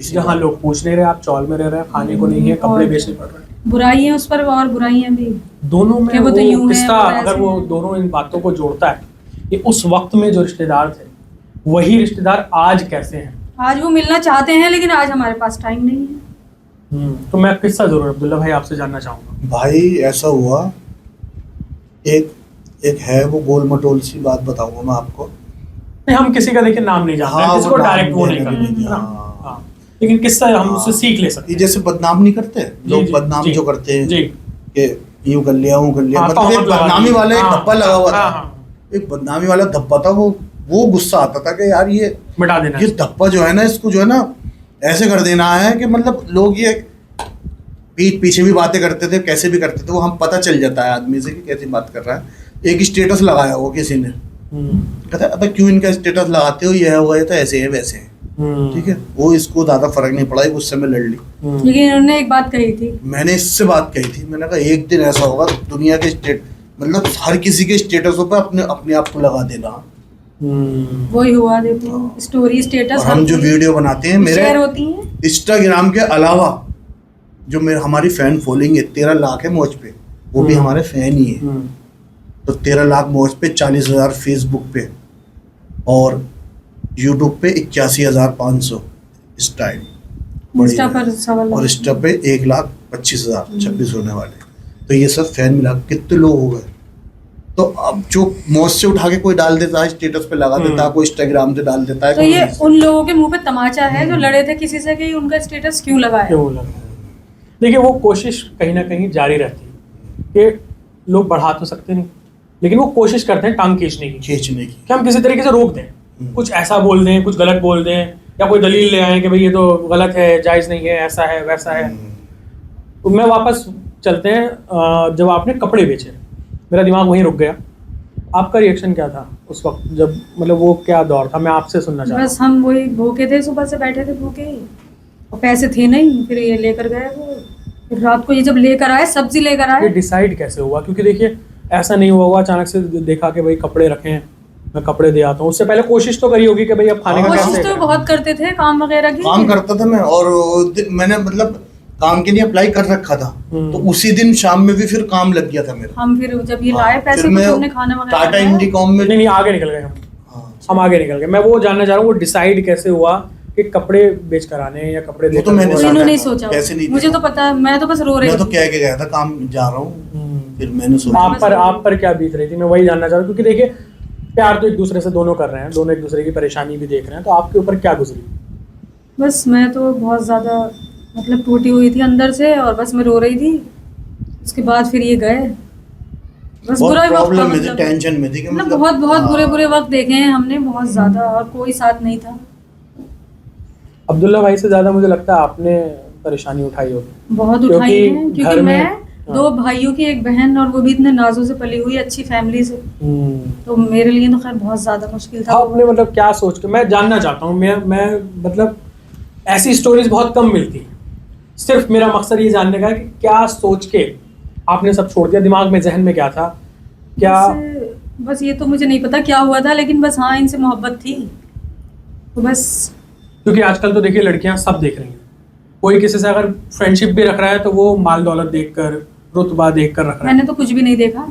जहाँ लोग पूछ नहीं रहे, आप चौल में रह रहे हैं, खाने को नहीं है, कपड़े बेचने पड़ रहे हैं, बुराइयां उस पर और बुराइयां भी दोनों में। वो तो यूं है, किस्सा वो अगर वो दोनों इन बातों को जोड़ता है, कि उस वक्त में जो रिश्तेदार थे वही रिश्तेदार आज कैसे हैं। आज वो मिलना चाहते हैं, लेकिन आज हमारे पास टाइम नहीं है। तो मैं किस्सा जरूर अब्दुल्ला भाई आपसे जानना चाहूंगा। भाई ऐसा हुआ, एक है वो गोल मटोल सी बात बताऊंगा मैं आपको। नहीं, हम किसी का देखिए नाम नहीं जानते, हाँ, किसी को डायरेक्ट वो नहीं करते, करते, हाँ। हाँ। लेकिन किस्सा हम उससे सीख ले सकते हैं। जैसे बदनाम नहीं करते लोग, बदनाम जो करते हैं कि यूं कर लिया वो कर लिया, मतलब एक बदनामी वाला एक धब्बा लगा हुआ था, एक बदनामी वाला धब्बा था, वो गुस्सा आता था कि यार ये मिटा देना, ये धब्बा जो है ना, इसको जो है ना ऐसे कर देना है कि मतलब लोग ये पीठ पीछे भी बातें करते थे, कैसे भी करते थे, वो हम पता चल जाता है आदमी से कि कैसी बात कर रहा है। एक स्टेटस लगाया वो किसी ने, कहता है अब क्यों इनका स्टेटस लगाते हो, ये है वो है, तो ऐसे है वैसे है, ठीक है। वो इसको ज्यादा फर्क नहीं पड़ा, गुस्से में लड़ ली। लेकिन इन्होंने एक बात कही थी, मैंने इससे बात कही थी, मैंने कहा एक दिन ऐसा होगा दुनिया के मतलब हर किसी के स्टेटसों पे अपने आप को लगा देना। वही हुआ, देखो स्टोरी स्टेटस हम जो वीडियो बनाते हैं मेरे शेयर होती हैं, इंस्टाग्राम के अलावा जो मेरे हमारी फैन फॉलोइंग है 13 लाख है मौज पे, वो भी हमारे फैन ही है। तो 13 लाख मौज पे, 40,000 फेसबुक पे और यूट्यूब पे 81,500 स्टाइल, इंस्टा पर सवाल, और इंस्टा पे 1,25,000 26 होने वाले। तो ये सब फैन मिला कितने लोग हो गए। तो अब जो मौज से उठा के कोई डाल देता है स्टेटस पे लगा देता है, कोई इंस्टाग्राम पे डाल देता है, तो ये उन लोगों के मुंह पे तमाचा है जो लड़े थे किसी से कि उनका स्टेटस क्यों लगाया। देखिए, वो कोशिश कहीं ना कहीं जारी रहती है कि लोग बढ़ा तो सकते नहीं, लेकिन वो कोशिश करते हैं टांग खींचने की कि हम किसी तरीके से रोक दें, कुछ ऐसा बोल दें, कुछ गलत बोल दें, या कोई दलील ले आए कि भाई ये तो गलत है, जायज़ नहीं है, ऐसा है वैसा है। तो मैं वापस चलते हैं, जब आपने कपड़े बेचे, मेरा दिमाग वहीं रुक गया। आपका रिएक्शन क्या था उस वक्त, जब मतलब वो क्या दौर था, मैं आपसे सुनना चाहता हूँ। बस हम वही भूखे थे, सुबह से बैठे थे भूखे, और पैसे थे नहीं, फिर ये लेकर गए वो, फिर रात को ये जब लेकर आए, सब्जी लेकर आए। ये डिसाइड कैसे हुआ, क्योंकि देखिए ऐसा नहीं हुआ अचानक से देखा कि भाई कपड़े रखे हैं, मैं कपड़े दे आता हूँ। उससे पहले कोशिश तो करी होगी कि भाई अब खाने का कैसे। कोशिश तो बहुत करते थे, काम वगैरह की काम करता था मैं, और मैंने मतलब काम के लिए अप्लाई कर रखा था, तो उसी दिन शाम में भी फिर काम लग गया था मेरा। हम फिर जब ये लाए पैसे तो हमने खाना वगैरह टाटा इंडिकॉम में नहीं आगे निकल गए हम आगे निकल गए। मैं वो जानना चाह रहा हूँ, वो डिसाइड कैसे हुआ कि कपड़े बेच कर आने हैं या कपड़े वो तो मैंने इन्होंने नहीं सोचा, मुझे तो पता, मैं तो बस रो रही थी, मैं तो कह के गया था काम जा रहा हूँ, फिर मैंने सोचा। आप पर क्या बीत रही थी, मैं वही जानना चाह रहा हूँ, क्योंकि देखिए प्यार तो एक दूसरे से दोनों कर रहे हैं, दोनों एक दूसरे की परेशानी भी देख रहे हैं, तो आपके ऊपर क्या गुजरी? बस मैं तो बहुत ज़्यादा मतलब टूटी हुई थी अंदर से, और बस मैं रो रही थी। उसके बाद फिर ये गए, बस बुरा वक्त था, मतलब टेंशन में थी कि मतलब बहुत बुरे वक्त देखे हैं हमने, बहुत ज़्यादा, और कोई साथ नहीं था। अब्दुल्ला भाई से ज़्यादा मुझे लगता है आपने परेशानी उठाई होगी। बहुत उठाई है, क्योंकि मैं 2 भाइयों की एक बहन, और वो भी इतने नाजों से पली हुई अच्छी फैमिली से। तो मेरे लिए तो खैर बहुत ज्यादा मुश्किल था। आपने मतलब क्या सोच के, मैं जानना चाहता हूँ, मैं मतलब ऐसी स्टोरीज बहुत कम मिलती हैं। सिर्फ मेरा मकसद ये जानने का है कि क्या सोच के आपने सब छोड़ दिया, दिमाग में जहन में क्या था, क्या? बस ये तो मुझे नहीं पता क्या हुआ था, लेकिन बस हाँ, इनसे मोहब्बत थी तो बस। क्योंकि आजकल तो देखिए लड़कियां सब देख रही हैं, कोई किसी से अगर फ्रेंडशिप भी रख रहा है तो वो माल दौलत देखकर, रुतबा देखकर रख रहा है। मैंने तो कुछ भी नहीं देखा।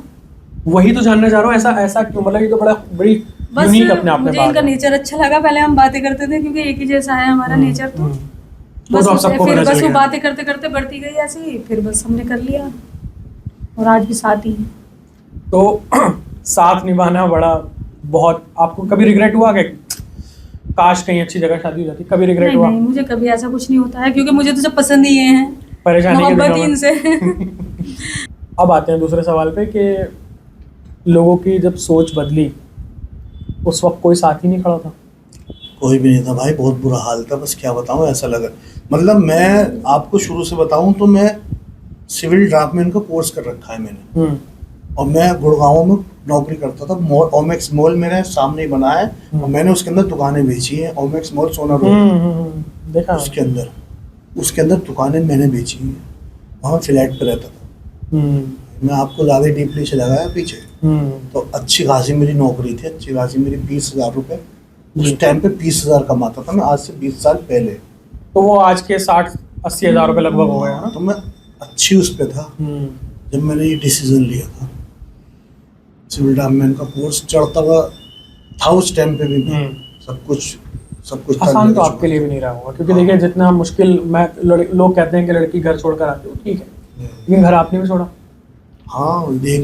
वही तो जानना चाह रहा हूँ, ऐसा क्यों? मतलब ये तो बड़ी बस यूनिक अपने आप में मुझे बात इनका है। नेचर अच्छा लगा। पहले हम बातें करते थे क्योंकि एक ही जैसा है हमारा नेचर, तो बस तो आप सबको फिर पता चल बस वो गया। बातें करते करते बढ़ती गई ऐसे ही, फिर बस हमने कर लिया और आज भी साथ ही हैं। तो साथ निभाना बहुत आपको कभी रिग्रेट हुआ कि काश कहीं अच्छी जगह शादी हो जाती? कभी रिग्रेट हुआ? नहीं, मुझे कभी ऐसा कुछ नहीं होता है क्योंकि मुझे तो सब पसंद ही ये हैं, परेशानी के मोहब्बत ही दिनों इनसे। में। अब आते हैं दूसरे सवाल पे कि लोगों की जब सोच बदली उस वक्त कोई साथ ही नहीं खड़ा था? कोई भी नहीं था भाई, बहुत बुरा हाल था। बस क्या बताऊं, ऐसा लगा। मतलब मैं आपको शुरू से बताऊं तो मैं सिविल ड्राफ्टमैन का कोर्स कर रखा है मैंने, और मैं गुड़गांव में नौकरी करता था। ओमेक्स मॉल मेरे सामने ही बना है और मैंने उसके अंदर दुकानें बेची हैं। ओमेक्स मॉल सोना रोड, देखा उसके अंदर दुकानें मैंने बेची हैं। वहाँ फ्लैट पे रहता था मैं। आपको ज़्यादा डीपली चला गया पीछे। तो अच्छी खासी मेरी नौकरी थी, अच्छी खासी मेरी 20,000 रुपये उस टाइम पे 20,000 कमाता था मैं, आज से 20 साल पहले। तो वो आज के 60-80 हज़ार रुपये लगभग हो गया ना? तो मैं अच्छी उस पे था जब मैंने ये डिसीजन लिया था। सिविल ड्राफ्टमैन का कोर्स चढ़ता हुआ था उस टाइम पे भी मैं। सब कुछ आसान तो आपके लिए भी नहीं रहा होगा, क्योंकि देखिए जितना मुश्किल लोग कहते हैं कि लड़की घर छोड़कर आती है, ठीक है, लेकिन घर आपने भी छोड़ा। हाँ,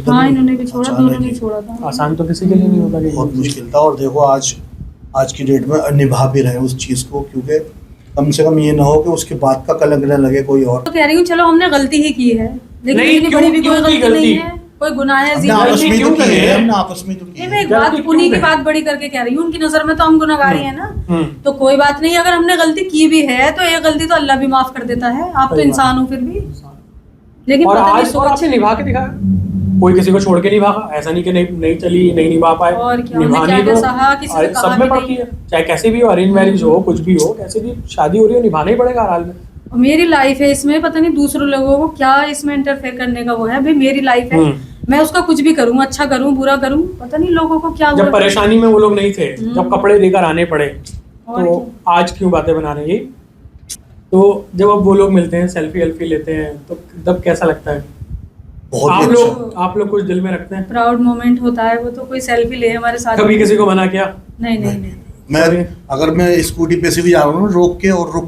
हाँ, इन्होंने भी छोड़ा, दोनों ने छोड़ा था। आसान तो किसी के लिए नहीं होता। बहुत मुश्किल था। और देखो आज की डेट में निभा भी रहे उस चीज़ को, क्योंकि कम से कम ये ना हो कि उसके बाद का कलंक न लगे कोई और। तो कह रही हूँ चलो हमने गलती ही की है, लेकिन इतनी बड़ी भी कोई गलती नहीं है, कोई गुनाह है हमने आपस में तो की है, हमने आपस में तो की है। मैं एक बात उन्हीं की बात बड़ी करके कह रही हूँ, उनकी नजर में तो हम गुनाहगार ही है ना। तो कोई बात नहीं, अगर हमने गलती की भी है तो ये गलती तो अल्लाह भी माफ कर देता है। आप तो इंसान हो फिर भी, लेकिन और पता नहीं आज सोच आपने निभा के दिखाया। कोई किसी को छोड़ के नहीं भागा, ऐसा नहीं कि नहीं चली, नहीं निभा पाए। और क्या, हमने क्या सहा, किसी से कहा सब में भी पड़ती है, चाहे कैसे भी हो, अरेंज मैरिज हो, कुछ भी हो, कैसे भी शादी हो रही हो, निभाना ही पड़ेगा हर हाल में। मेरी लाइफ है, इसमें पता नहीं दूसरों लोगों को क्या इसमें इंटरफेयर करने का वो है। भाई मेरी लाइफ है, मैं उसका कुछ भी करूँ, अच्छा करूँ, बुरा करूँ, पता नहीं लोगों को क्या। जब परेशानी में वो लोग नहीं थे, जब कपड़े देकर आने पड़े, तो आज क्यों बातें बना रहे हैं? तो जब अब वो लोग मिलते हैं, सेल्फी वेल्फी लेते हैं, तो तब कैसा लगता है? आप लोग कुछ दिल में रखते हैं? प्राउड मोमेंट होता है वो, तो कोई सेल्फी ले हमारे साथ। कभी किसी को मना किया? नहीं। मैं अगर मैं स्कूटी पे से भी जा रहा हूँ रोक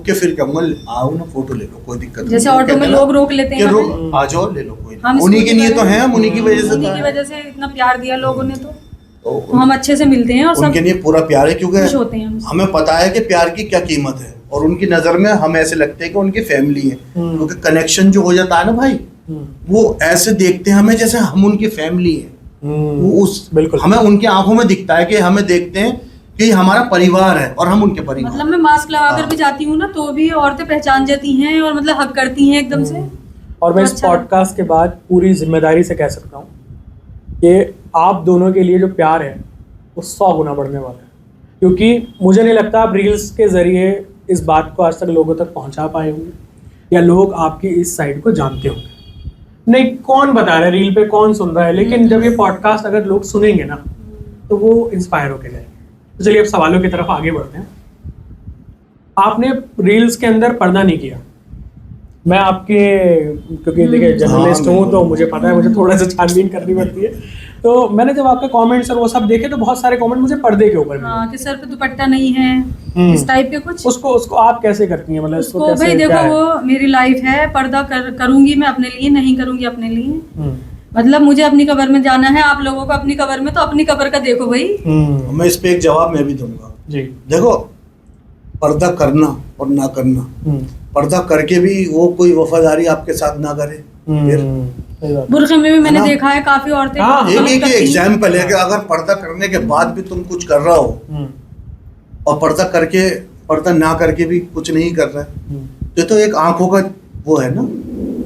के फिर कहूँगा आओ ना फोटो ले लो, कोई दिक्कत नहीं। जैसे ऑटो में लोग रोक लेते हैं, आ जाओ ले लो, कोई उन्हीं के लिए तो है, हम उन्हीं की वजह से इतना प्यार दिया लोगों ने, तो हम अच्छे से मिलते हैं और उनके लिए पूरा प्यार है, क्योंकि होते हैं हमें पता है कि प्यार की क्या कीमत है, और उनकी नजर में हम ऐसे लगते हैं कि उनकी फैमिली है। क्योंकि कनेक्शन जो हो जाता है ना भाई, वो ऐसे देखते हैं हमें जैसे हम उनकी फैमिली है। वो बिल्कुल हमें उनकी आंखों में दिखता है कि हमें देखते हैं कि हमारा परिवार है और हम उनके परिवार। मतलब मैं मास्क लगाकर भी जाती हूँ ना, तो भी औरतें पहचान जाती हैं और मतलब हक करती हैं एकदम से। और मैं इस पॉडकास्ट के बाद पूरी जिम्मेदारी से कह सकता हूँ कि आप दोनों के लिए जो प्यार है वो 100 गुना बढ़ने वाला है, क्योंकि मुझे नहीं लगता आप रील्स के जरिए इस बात को आज तक लोगों तक पहुंचा पाए होंगे, या लोग आपकी इस साइड को जानते होंगे। नहीं, कौन बता रहा है रील पे, कौन सुन रहा है, लेकिन जब ये पॉडकास्ट अगर लोग सुनेंगे ना तो वो इंस्पायर होके जाएंगे। तो चलिए अब सवालों की तरफ आगे बढ़ते हैं। आपने रील्स के अंदर पर्दा नहीं किया। मैं आपके, क्योंकि देखिए जर्नलिस्ट हूँ तो मुझे पता है, मुझे थोड़ा सा छानबीन करनी पड़ती है। तो मैंने जब आपके कमेंट्स और वो सब देखे तो बहुत सारे कमेंट मुझे पर्दे के ऊपर मिले कि सर पे दुपट्टा नहीं है, इस टाइप के कुछ। उसको आप कैसे करती हैं? मतलब उसको भाई देखो, वो मेरी लाइफ है, पर्दा करूंगी मैं अपने लिए, नहीं करूंगी अपने लिए। मतलब मुझे अपनी कब्र में जाना है, आप लोगों को अपनी कब्र में, तो अपनी कब्र का देखो भाई। मैं इस पे एक जवाब मैं भी दूंगा जी। देखो, पर्दा करना और ना करना, पर्दा करके भी वो कोई वफादारी आपके साथ ना करे, बुरखे में भी मैंने देखा है काफी औरतें। एक एग्जाम्पल है कि अगर पर्दा करने के बाद भी तुम कुछ कर रहा हो और पर्दा ना करके भी कुछ नहीं कर रहा है, तो एक आंखों का वो है ना,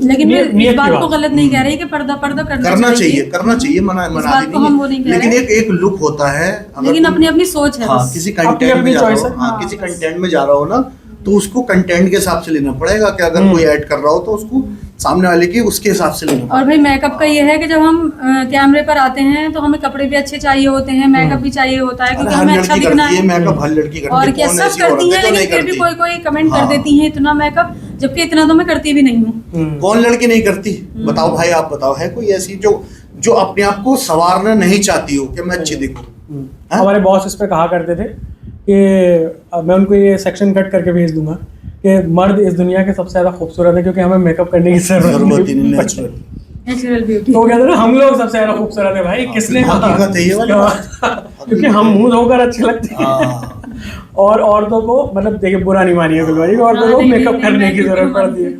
लेकिन मैं इस नियत की बात को बात। गलत नहीं कह रही कि पर्दा करना चाहिए, मना बात भी को हम वो नहीं कह लेकिन रहे। एक लुक होता है, लेकिन अपनी अपनी सोच है हाँ बस। किसी अपनी कंटेंट अपनी में जा रहा choice हो, है। हाँ किसी कंटेंट में जा रहा हो ना, तो उसको कंटेंट के हिसाब से लेना पड़ेगा कि अगर कोई ऐड कर रहा हो तो उसको सामने वाले की उसके हिसाब से लेना और भाई मेकअप का ये है कि जब हम कैमरे पर आते हैं तो हमें कपड़े भी अच्छे चाहिए होते हैं, मेकअप भी चाहिए होता है, क्योंकि हर हमें अच्छा लड़की दिखना करती है है। मेकअप, हर लड़की करती और है, क्या कौन सब ऐसी औरत करती है हैं, जो नहीं लेकिन फिर भी करती? कोई कमेंट कर हाँ। देती हैं इतना मेकअप, जबकि इतना तो मैं करती भी नहीं हूँ। कौन लड़की नहीं करती? बताओ भाई, आप बताओ, है कोई ऐसी जो अपने आप को संवारना नहीं चाहती हो कि मैं अच्छी दिखूं? हाँ? हमारे बॉस इस पे कहा करते थे कि मैं उनको ये सेक्शन कट करके भेज दूंगा कि मर्द इस दुनिया के सबसे ज्यादा खूबसूरत है क्योंकि हमें मेकअप करने की जरूरत ही नहीं, नेचुरल। Natural beauty. तो कहते हैं हम लोग सबसे ज्यादा खूबसूरत है भाई, किसने कहा? हकीकत है ये वाली बात। क्योंकि हम मुंह धोकर अच्छे लगते हैं हाँ। और औरतों को, मतलब देखिए बुरा नहीं मानिए गुलवारी, औरतों को नहीं, मेकअप नहीं, करने मैं की क्यों जरूरत पड़ती है।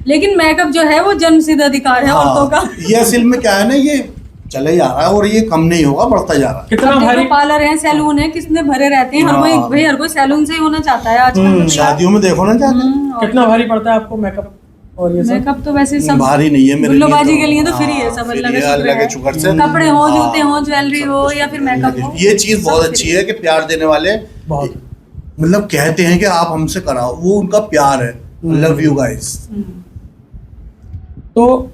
लेकिन मेकअप जो है वो जन्मसिद्ध अधिकार है औरतों का। हाँ, ये असल में क्या है ना, ये चले जा रहा है और ये कम नहीं होगा, बढ़ता जा रहा है। कितना अब भारी देखो पार्लर है, सैलून है, कितने भरे रहते हैं, हर कोई हाँ। भाई हर कोई सैलून से ही होना चाहता है आजकल। तो शादियों में देखो ना जाके, और कितना भारी पड़ता है आपको मेकअप और ये सब? मेकअप तो वैसे सब भारी नहीं है मेरे लिए, गुल्लोबाजी के लिए तो फ्री है, सब फ्री अल्लाह है, का शुक्र अल्लाह के है। शुक्र से। कपड़े हो, हाँ, जूते हो, ज्वेलरी सब हो कुछ या फिर फ्री है। मेकअप हो, ये चीज बहुत सब अच्छी फ्री है कि प्यार देने वाले बहुत। मतलब कहते हैं कि आप हमसे कराओ, वो उनका प्यार है। Love you guys. तो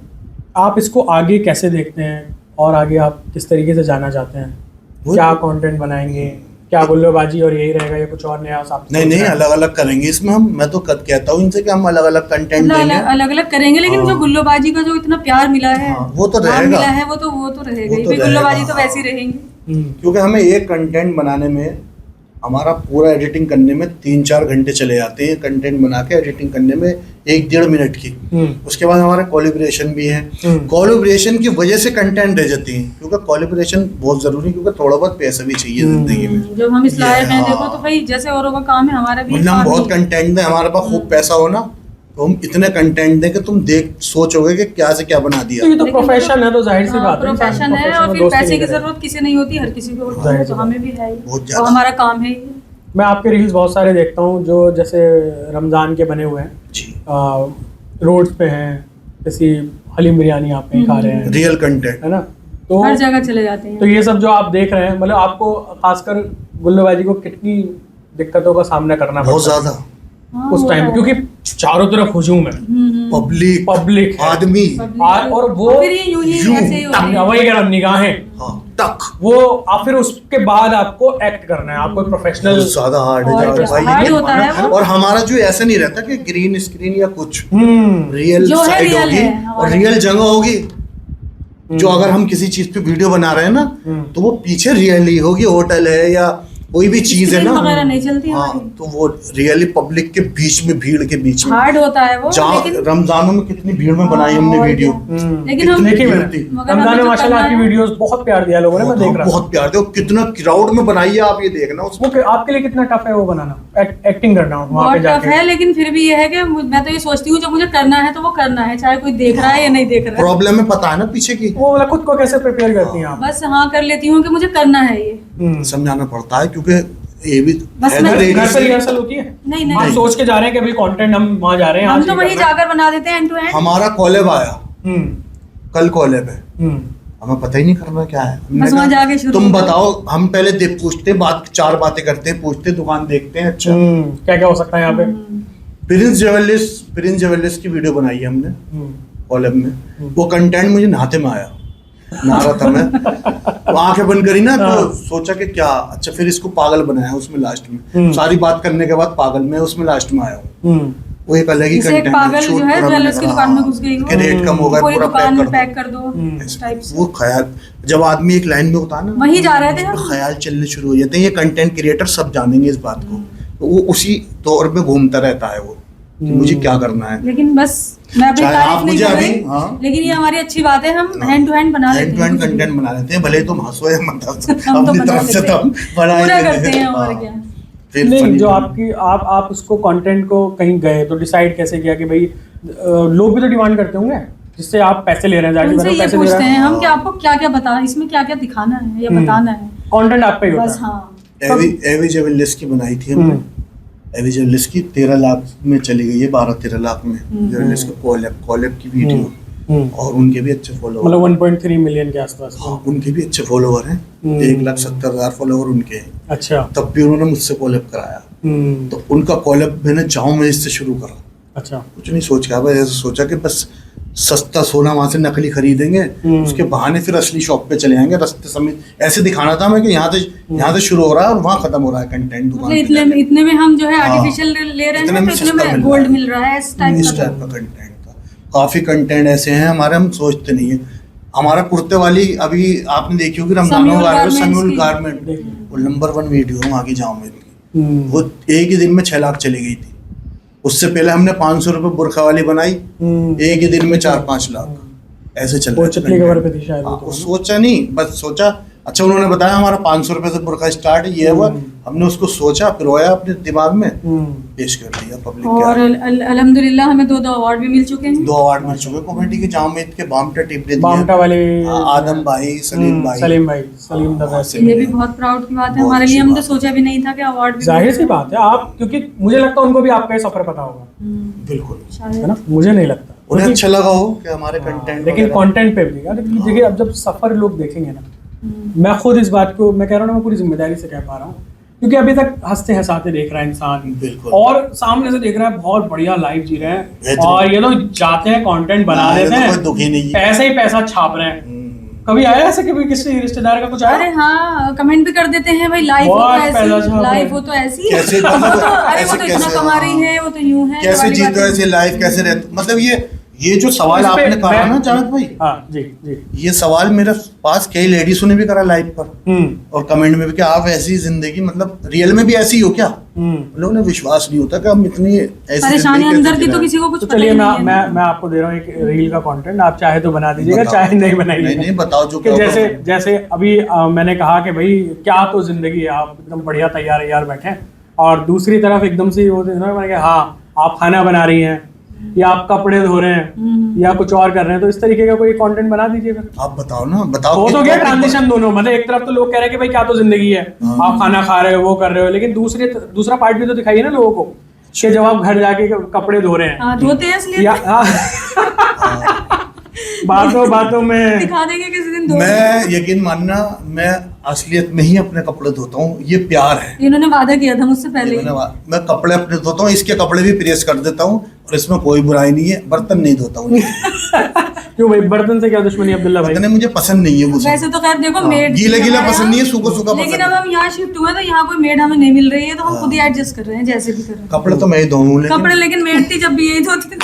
आप इसको आगे कैसे देखते हैं और आगे आप किस तरीके से जाना चाहते हैं? क्या कंटेंट बनाएंगे? क्या गुल्लोबाजी और यही रहेगा या कुछ और नया आप? नहीं, अलग अलग करेंगे इसमें हम। मैं तो कहता हूँ इनसे कि हम अलग अलग कंटेंट देंगे, अलग अलग करेंगे, लेकिन हाँ। जो गुल्लोबाजी का जो इतना प्यार मिला है, हाँ, वो तो नाम रहेगा। मिला है, वो तो रहेगा वो ही। तो भाई गुल्लोबाजी रहेगा, तो वैसे ही रहेंगी। क्योंकि हमें एक कंटेंट बनाने में हमारा पूरा एडिटिंग करने में 3-4 घंटे चले जाते हैं। कंटेंट बना के एडिटिंग करने में 1-1.5 मिनट की। उसके बाद हमारे कोलैबोरेशन भी है। कोलैबोरेशन की वजह से कंटेंट रह जाती है, क्योंकि कोलैबोरेशन बहुत जरूरी है, क्योंकि थोड़ा बहुत पैसा भी चाहिए जिंदगी में। जब हम इस लायक हैं, हाँ। देखो तो भाई जैसे औरों का काम है, हमारा भी मतलब हम काम बहुत ही है। कंटेंट दें, हमारे पास खूब पैसा हो ना, तो हम इतने कंटेंट दें कि तुम सोचोगे कि क्या से क्या बना दिया। तो ये तो प्रोफेशन है, तो जाहिर सी बात है। प्रोफेशन है, और फिर पैसे की जरूरत किसी नहीं होती, हर किसी को होती है, तो हमें भी है ही। बहुत और ज्यादा। हमारा काम है ही। मैं आपके रील्स बहुत सारे देखता हूँ जो जैसे रमज़ान के बने हुए हैं, जी, रोड्स पे हैं, जैसी हलीम बिरयानी आप कहीं खा रहे हैं, रियल कंटेंट। है ना? तो हर जगह चले जाते हैं। तो ये सब जो आप देख रहे हैं, मतलब आपको खासकर गुल्लोबाजी को कितनी दिक्कतों का सामना करना बहुत पड़ता है ज्यादा हाँ, उस वो टाइम, तो है। क्योंकि चारों तरफ हुजूम है, पब्लिक है, आदमी, और वो और फिर ये यूं ही यूं ऐसे ही होते हैं। वही कह रहा हूं, निगाहें, हाँ, तक वो और फिर उसके बाद आपको एक्ट करना है, आपको प्रोफेशनल। बहुत ज्यादा हार्ड और है क्या, भाई। hard लेकिन होता है वो। और हमारा जो ऐसा नहीं रहता कि ग्रीन स्क्रीन या कुछ, हम्म रियल जो है साइड real होगी है और हमारा। रियल जगह होगी। जो अगर हम किसी चीज पे वीडियो बना रहे हैं ना, तो वो पीछे रियली होगी, होटल है या कोई भी चीज है ना, Screen वगैरह नहीं चलती हाँ, हमारी। तो वो रियली पब्लिक के बीच में, भीड़ के बीच में। हार्ड होता है वो, जहाँ लेकिन रमजानों में कितनी भीड़ में बनाई हाँ, हमने और वीडियो। क्या। लेकिन हम देखिए मैंने होती। मगर रमजान हमें में जो माशाल्लाह करना आपकी है- वीडियोस बहुत प्यार दिया लोगों ने, मैं देख रहा बहुत प्यार दे, कितना क्राउड में बनाई है, आप ये देखना उसमें। वो आपके लिए कितना टफ है वो बनाना, एक्टिंग करना वहाँ पे बहुत टफ जाके? है, लेकिन फिर भी ये है कि मैं तो ये सोचती हूँ जब मुझे करना है तो वो करना है, चाहे कोई देख रहा है या नहीं देख रहा है। प्रॉब्लम है, पता है ना पीछे की। वो मतलब खुद को कैसे प्रिपेयर करती हैं आप? बस हाँ कर लेती हूँ कि मुझे करना है ये। समझाना पड़ता है, क्योंकि ये भी बस है ना, मैं- रेडी घर पे से। रिहर्सल होती है? नहीं आप नहीं, सोच के जा रहे हैं कि भाई कंटेंट हम वहाँ जा रहे हैं, हम आज तो ये वहीं करना है। जाकर बना देते हैं एंड टू एंड। हमारा कॉलेब आया, हम्म कल कॉलेब है, हम्म हमें पता ही नहीं करना क्या है। हमने बस वहाँ कहा, जाके शुरू तुम होता है। बताओ। हम पहले पूछते, बात 4 बातें करते हैं, पूछते, दुकान देखते हैं। अच्छा, क्या क्या हो सकता है यहाँ पे? प्रिंस ज्वेलर्स की वीडियो बनाई है हमने हम्म, कॉलेब में। वो कंटेंट मुझे नहाते में आया, नहा रहा था मैं, तो आंखें बंद करी ना, तो सोचा कि क्या अच्छा, फिर इसको पागल बनाया उसमें लास्ट में। सारी बात करने के बाद पागल में उसमें लास्ट में आया हूँ। वो एक अलग ही जैसे एक कंटेंट पागल जो है ज्वेलर्स की दुकान में घुस गई हो, कि रेट कम होगा, पूरी पूरा दुकान में पैक पैक कर दो इस टाइप से। वो ख्याल, जब आदमी एक लाइन में होता है ना, वहीं जा रहे थे हम। उसमें ख्याल चलने शुरू हो जाते हैं। ये कंटेंट क्रिएटर सब जानेंगे इस बात को, तो वो उसी दौर में घूमता रहता है वो कि मुझे क्या करना है। लेकिन बस मैं अपनी चाहे तारीफ आप नहीं मुझे कर अभी, रही, हाँ। लेकिन ये हमारी अच्छी बात है, हम हैंड टू हैंड बना लेते हैंड टू हैं हैंड कुछ भी। कंटेंट बना लेते हैं, भले ही तुम हंसो या मत हंसो, हम तो अपनी बना तरफ से लेते तो हम हैं, बना ही पूरा लेते करते हैं, और हाँ। क्या। फिर नहीं, funny जो भी- आपकी आप उसको कंटेंट को कहीं गए तो डिसाइड कैसे किया कि भाई लोग भी तो डिमांड करते होंगे जिससे आप पैसे ले रहे हैं, जाके उनसे मतलब ये पैसे दे पूछते रहे हैं हैं, हम कि आपको क्या क्या बता, इसमें क्या क्या दिखाना है या बताना है, कंटेंट आप पे ही बस होता है। हाँ। एवी ज्वेलर्स की बनाई थी हमने। एविजर्नलिस्ट की 13 लाख में चली गई है, 12-13 लाख में जर्नलिस्ट को कॉलेब की वीडियो, और उनके भी अच्छे फॉलोवर, मतलब 1.3 मिलियन के आसपास। हाँ, उनके भी अच्छे फॉलोवर हैं, 1,70,000 फॉलोवर उनके हैं। अच्छा। तब भी उन्होंने मुझसे कॉलेब कराया, तो उनका कॉलेब मैंने जाऊँ मैं इससे शुरू करा। अच्छा। कुछ नहीं सोच के, ऐसे सोचा कि बस सस्ता सोना वहां से नकली खरीदेंगे, उसके बहाने फिर असली शॉप पे चले जाएंगे रास्ते समेत। ऐसे दिखाना था मैं कि यहाँ से शुरू हो रहा है और वहाँ खत्म हो रहा है कंटेंट दुकान पे। इतने में हम जो है आर्टिफिशियल ले रहे हैं, तो इतने में गोल्ड मिल रहा है, इस टाइप का कंटेंट का। काफी कंटेंट ऐसे हैं हमारे, हम सोचते नहीं है। हमारा कुर्ते वाली अभी आपने देखी होगी रमजान समीउल गारमेंट, वो नंबर 1 वीडियो वहाँ की जाम में, वो एक ही दिन में 6 लाख चली गई थी। उससे पहले हमने 500 रुपए बुरखा वाली बनाई, एक ही दिन में 4-5 लाख ऐसे चल रहा है। सोचा नहीं, बस सोचा अच्छा उन्होंने बताया हमारा 500 रुपए से बुरखा स्टार्ट ये हुआ, हमने उसको सोचा पिरोया अपने दिमाग में, पेश कर दिया पब्लिक के। और अल्हम्दुलिल्लाह हमें 2 अवार्ड भी मिल चुके हैं। 2 अवार्ड मिल चुके कॉमेडी के, जामेद के बामटा टिप दे बामटा वाले आदम भाई, सलीम द बेस्ट। ये भी बहुत प्राउड की बात है हमारे लिए, हम तो सोचा भी नहीं था कि अवार्ड भी। जाहिर सी बात है, आप क्योंकि मुझे लगता है उनको भी आपका सफर पता होगा। बिल्कुल, है ना, मुझे नहीं लगता उन्हें अच्छा लगा हो कि हमारे कंटेंट, लेकिन कंटेंट पे भी देखिए, अब जब सफर लोग देखेंगे ना, मैं खुद इस बात को मैं कह रहा हूँ ना, मैं पूरी जिम्मेदारी से कह पा रहा हूँ, क्योंकि अभी तक हंसते हंसाते देख रहा है इंसान, और सामने से देख रहा है बहुत बढ़िया लाइफ जी रहे हैं, और ये लोग जाते हैं कंटेंट बना देते हैं, पैसा ही पैसा छाप रहे हैं। कभी आया ऐसे कि किसी रिश्तेदार का कुछ आया? अरे हाँ, कमेंट भी कर देते हैं भाई, लाइफ हो तो ऐसी, लाइफ हो तो ऐसी, अरे वो तो इतना कमा रही है, वो तो यूं है, कैसे जीतो ऐसी लाइफ, कैसे रहते, मतलब ये जो सवाल आपने कहा ना जावेद भाई, हाँ जी जी, ये सवाल मेरे पास कई लेडीजों ने भी करा लाइव पर, और कमेंट में भी कि आप ऐसी जिंदगी, मतलब रियल में भी ऐसी हो क्या? लोगों ने विश्वास नहीं होता कि हम इतनी ऐसी परेशानी अंदर की तो किसी को कुछ पता चलिए मैं आपको दे रहा हूँ एक रील का कंटेंट, आप चाहे तो बना दीजिएगा, चाहे नहीं बनाइए। नहीं बताओ जो कि जैसे अभी मैंने कहा कि भाई क्या तो जिंदगी है, आप एकदम बढ़िया तैयार बैठे हैं, और दूसरी तरफ एकदम से वो मैंने कहा हाँ आप खाना बना रही हैं, या आप कपड़े धो रहे हैं, या कुछ और कर रहे हैं, तो इस तरीके का कोई कंटेंट बना दीजिए फिर। आप बताओ ना, बताओ। वो तो क्या ट्रांजिशन दोनों, मतलब एक तरफ तो लोग कह रहे हैं कि भाई क्या तो जिंदगी है, आप खाना खा रहे हो, वो कर रहे हो, लेकिन दूसरा पार्ट भी तो दिखाइए ना लोगों को, कि जब आप घर जाके कपड़े धो रहे हैं, धोते हैं इसलिए बातों में दिखा देंगे किसी दिन। मैं यकीन मानना, मैं असलियत में ही अपने कपड़े धोता हूँ, ये प्यार है। इन्होंने वादा किया था मुझसे पहले, मैं कपड़े अपने धोता हूँ, इसके कपड़े भी प्रेस कर देता हूँ, और इसमें कोई बुराई नहीं है। बर्तन नहीं धोता हूँ। क्यों भाई, बर्तन से क्या दुश्मनी अब्दुल्ला भाई? बर्तन मुझे पसंद नहीं है वो। वैसे तो खैर देखो, मेड गीला पसंद नहीं है, सूखा लेकिन अब हम यहाँ शिफ्ट हुए तो यहाँ कोई मेड हमें नहीं मिल रही है, तो हम खुद ही एडजस्ट कर रहे हैं, जैसे भी कर रहे हैं। कपड़े तो मैं ही धोऊं, कपड़े लेकिन मेड थी जब भी यही धोती थी।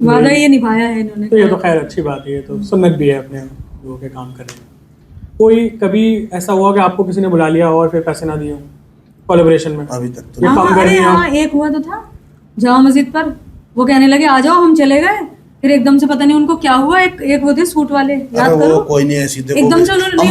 वादा ये निभाया है इन्होंने। तो ये तो खैर अच्छी बात है, ये तो सुन्नत भी है अपने लोगों के काम करने में। कोई कभी ऐसा हुआ कि आपको किसी ने बुला लिया और फिर पैसे ना दिए हो कोलैबोरेशन में? अभी तक तो हाँ, एक हुआ तो था जामा मस्जिद पर, वो कहने लगे आ जाओ, हम चले गए, फिर एकदम से पता नहीं उनको क्या हुआ, एक वो थे सूट वाले, याद करो। कोई नहीं ऐसी एकदम से उन्होंने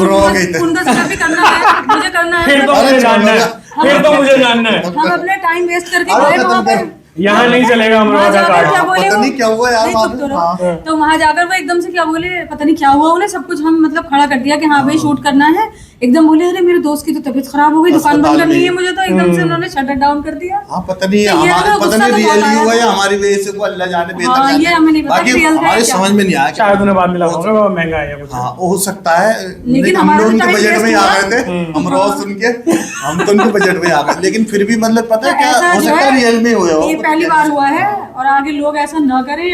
उनका सब भी करना है, मुझे करना है, फिर तो मुझे जानना है, फिर तो मुझे जानना है। हम अपने टाइम वेस्ट करके गए वहाँ पर, यहाँ नहीं चलेगा हमारा क्या बोले, पता नहीं क्या हुआ यार। तो वहाँ जाकर वो एकदम से क्या बोले, पता नहीं क्या हुआ उन्हें, सब कुछ हम मतलब खड़ा कर दिया कि हाँ भाई शूट करना है। एकदम बोले अरे मेरे दोस्त की तो तबीयत खराब हो गई, दुकान बंद करनी है मुझे, तो एकदम से उन्होंने शटर डाउन कर दिया। हाँ पता नहीं रियली हुआ या हमारी वजह से, वो अल्लाह जाने बेहतर, ये हमें नहीं पता, हमारे समझ में नहीं आया। शायद उन्हें बाद में लगा होगा महंगा है कुछ। हाँ हो सकता है, लेकिन हम लोग उनके बजट में आ गए थे, हम रोज सुन के हम तो उनके बजट में आ गए, लेकिन फिर भी मतलब पता है क्या हो सकता है, रियल में हुआ, ये पहली बार हुआ है, और आगे लोग ऐसा ना करें।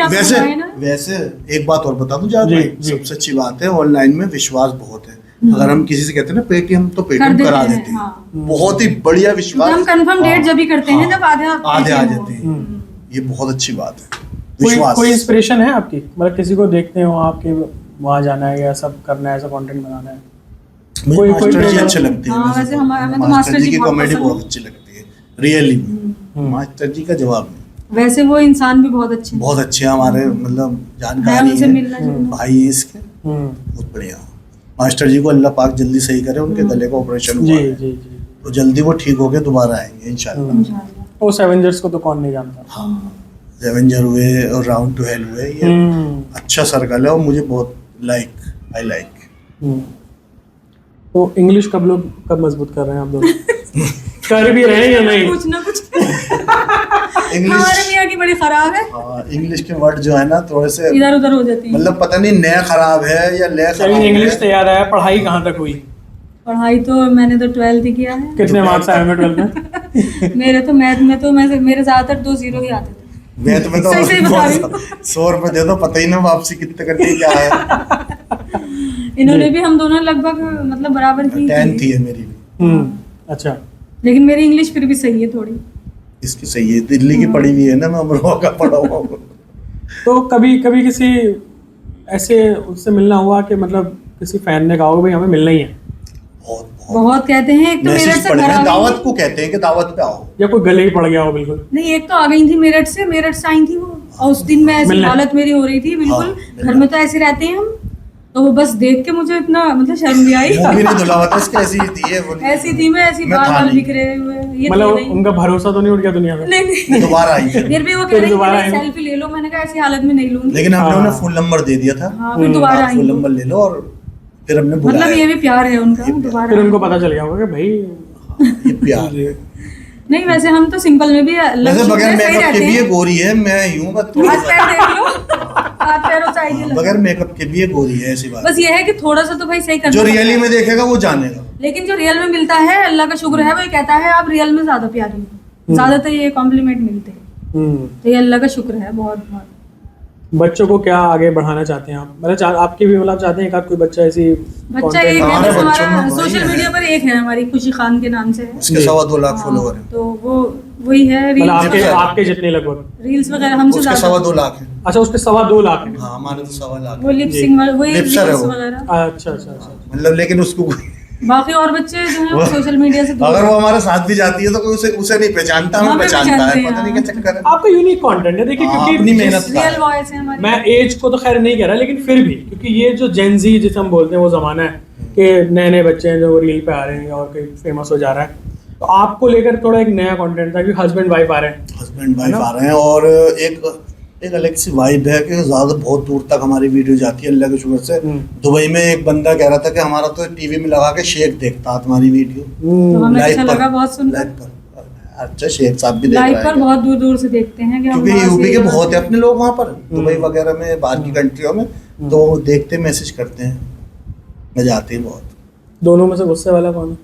वैसे एक बात और बता दूं जावेद भाई, सबसे अच्छी बात है ऑनलाइन में विश्वास बहुत है। अगर हम किसी से कहते हैं ना पेटीएम, तो पेटीएम करा देते हैं। बहुत ही बढ़िया विश्वास। हम कंफर्म डेट जब भी करते हैं जब आधे आ जाते हैं, ये बहुत अच्छी बात है। विश्वास। कोई इंस्पिरेशन है आपकी, मतलब किसी को देखते हो आपके वहाँ जाना है या सब करना है, ऐसा कंटेंट बनाना है? कोई अच्छे लगते हैं, वैसे हमें तो मास्टर जी की कॉमेडी बहुत अच्छी लगती है, रियली मास्टर जी का जवाब नहीं। वैसे वो इंसान भी बहुत अच्छे हैं हमारे, मतलब जानकारी है, भाई है इसके, बहुत बढ़िया। मास्टर जी को अल्लाह पाक जल्दी सही करे, उनके गले का ऑपरेशन हुआ है, तो जल्दी वो ठीक हो के दोबारा आएंगे इंशाल्लाह। वो सेवेंजर्स को तो कौन नहीं जानता। हाँ, सेवेंजर हुए और राउंड टू हेल हुए, ये अच्छा सर्कल है और मुझे बहुत आई लाइक। तो इंग्लिश कब मजबूत कर रहे हैं आप लोग? कर भी रहे हैं या नहीं? कुछ ना कुछ हमारे इंग्लिश मियाँ की बड़ी खराब है, हाँ इंग्लिश के वर्ड जो है ना थोड़े से इधर उधर हो जाती है। मतलब पता नहीं नया खराब है या ले खराब चलिए, इंग्लिश है। से याद आया, पढ़ाई कहाँ तक हुई? पढ़ाई तो मैंने तो 12th ही किया है। कितने मार्क्स आए हमें 12th में? मेरे तो मैथ में तो मेरे ज्यादातर 2 0 ही आते थे। मैं तुम्हें तो सही बता रही हूँ। 100 रुपए दे दो पता ही ना वापसी कितने करनी है, क्या है। इन्होंने भी हम दोनों लगभग मतलब बराबर की 10th ही है मेरी भी। अच्छा, लेकिन मेरी इंग्लिश फिर भी सही है थोड़ी। इसकी सही है, दिल्ली की पढ़ी हुई है ना, मैं अमरोहा का पढ़ा हुआ हूँ। तो कभी कभी किसी ऐसे उससे मिलना हुआ कि मतलब किसी फैन ने कहा हो भाई हमें मिलना ही है, बहुत बहुत कहते हैं। एक तो मेरठ मैसेज से पढ़ घर आ गए, गई दावत को कहते हैं कि दावत पे आओ। या कोई गले ही पड़ गया हो बिल्कुल? नहीं, एक तो आ गई थी मेरठ से आई थी वो, और उस दिन मैं ऐसी मिलने? हालत मेरी हो रही थी बिल्कुल। हाँ, घर में तो ऐसे रहते हैं हम, तो वो बस देख के मुझे इतना मतलब शर्म भी आई। मुंह भी नहीं धुला हुआ था इसके, ऐसी ही थी ये वो। ऐसी थी मैं, ऐसी मैं बाल था बाल नहीं। बिखरे हुए, ये मतलब नहीं। उनका भरोसा तो नहीं उठ गया दुनिया में? नहीं नहीं दोबारा आई फिर भी वो कह फिर रही दोबारा थी आई। सेल्फी ले लो, मैंने कहा ऐसी हालत में नहीं लूंगी। लेकिन हमने हाँ। उन्हें फुल नंबर दे दिया था। हाँ, फिर दोबारा आई फुल वो। नंबर ले लो, और फिर हमने मतलब बुलाया। ये भी प्यार है उनका, दोबारा फिर आई। उनको पता चल गया होगा कि भाई ये प्यार है। नहीं, वैसे हम तो सिंपल में भी अल्लाह वैसे का शुक्र बगैर है, सही मेकअप के रहते भी ये हैं। गोरी है, मैं यूं बस हाथ पैर देख लो, हाथ पैरों से आइडिया लगा। बगैर मेकअप के भी ये गोरी है, ऐसी बात। बस ये है कि थोड़ा सा तो भाई सही करना जो पड़ता है। रियली में देखेगा वो जानेगा। लेकिन जो रियल में मिलता है, अल्लाह का शुक्र है, वो ये कहता है आप रियल में ज्यादा प्यारी हो। ज्यादातर ये कॉम्प्लीमेंट मिलते हैं, तो ये अल्लाह का शुक्र है बहुत बहुत। बच्चों को क्या आगे बढ़ाना चाहते हैं आप? मतलब आपके भी मतलब चाहते हैं कि कोई बच्चा ऐसी बच्चा content- एक है, हमारे बस बच्चों हमारा में वही सोशल है। मीडिया पर एक है, हमारी खुशी खान के नाम से है। उसके 2.25 लाख फॉलोवर हैं। तो वो वही है, मतलब रील्स आपके वगैरह, आपके जितने लगभग? रील्स वगैरह हमसे उसके ज्यादा। 2.25 लाख है। अच्छा, उसके 2.25 लाख है? हाँ, हमारे तो 2.25 लाख वो है। लिपसिंग वही Lipser है रील्स वो। वगैरह। अच्छा अच्छा अच्छा। मतलब लेकिन उसको बाकी और बच्चे जो हैं वो सोशल मीडिया से दूर अगर हैं। वो हमारे साथ भी जाती है तो कोई उसे नहीं पहचानता, हमें हमें पहचानता पहचानते है, हैं, पता नहीं क्या चक्कर है। आपका यूनिक कंटेंट है, देखिए हाँ, क्योंकि अपनी मेहनत का रियल है। वॉइस है हमारी। मैं एज को तो खैर नहीं कह रहा, लेकिन फिर भी क्योंकि ये जो जेनजी जिसे हम बोलते हैं वो जमाना है कि नए नए बच्चे हैं जो रील पे आ रहे हैं और कोई फेमस हो जा रहा है, तो आपको लेकर थोड़ा एक नया कंटेंट था क्योंकि हस्बैंड वाइफ आ रहे हैं। हस्बैंड वाइफ आ रहे हैं, और एक अलग सी वाइब है कि ज्यादा बहुत दूर तक हमारी वीडियो जाती है अल्लाह के शुक्र से। दुबई में एक बंदा कह रहा था कि हमारा तो टीवी में लगा के शेख देखता तुम्हारी वीडियो तो हमें लाइव अच्छा पर। लगा बहुत सुनकर। लाइव पर। अच्छा, शेख साहब भी देख लाइव रहे पर हैं बहुत दूर दूर से देखते हैं कि हम क्योंकि वहाँ यूपी से- के बहुत है अपने लोग वहाँ पर, दुबई वगैरह में, बाहर की कंट्रियों में, तो वो देखते मैसेज करते हैं, मजा आती है बहुत। दोनों में से गुस्से वाला कौन है?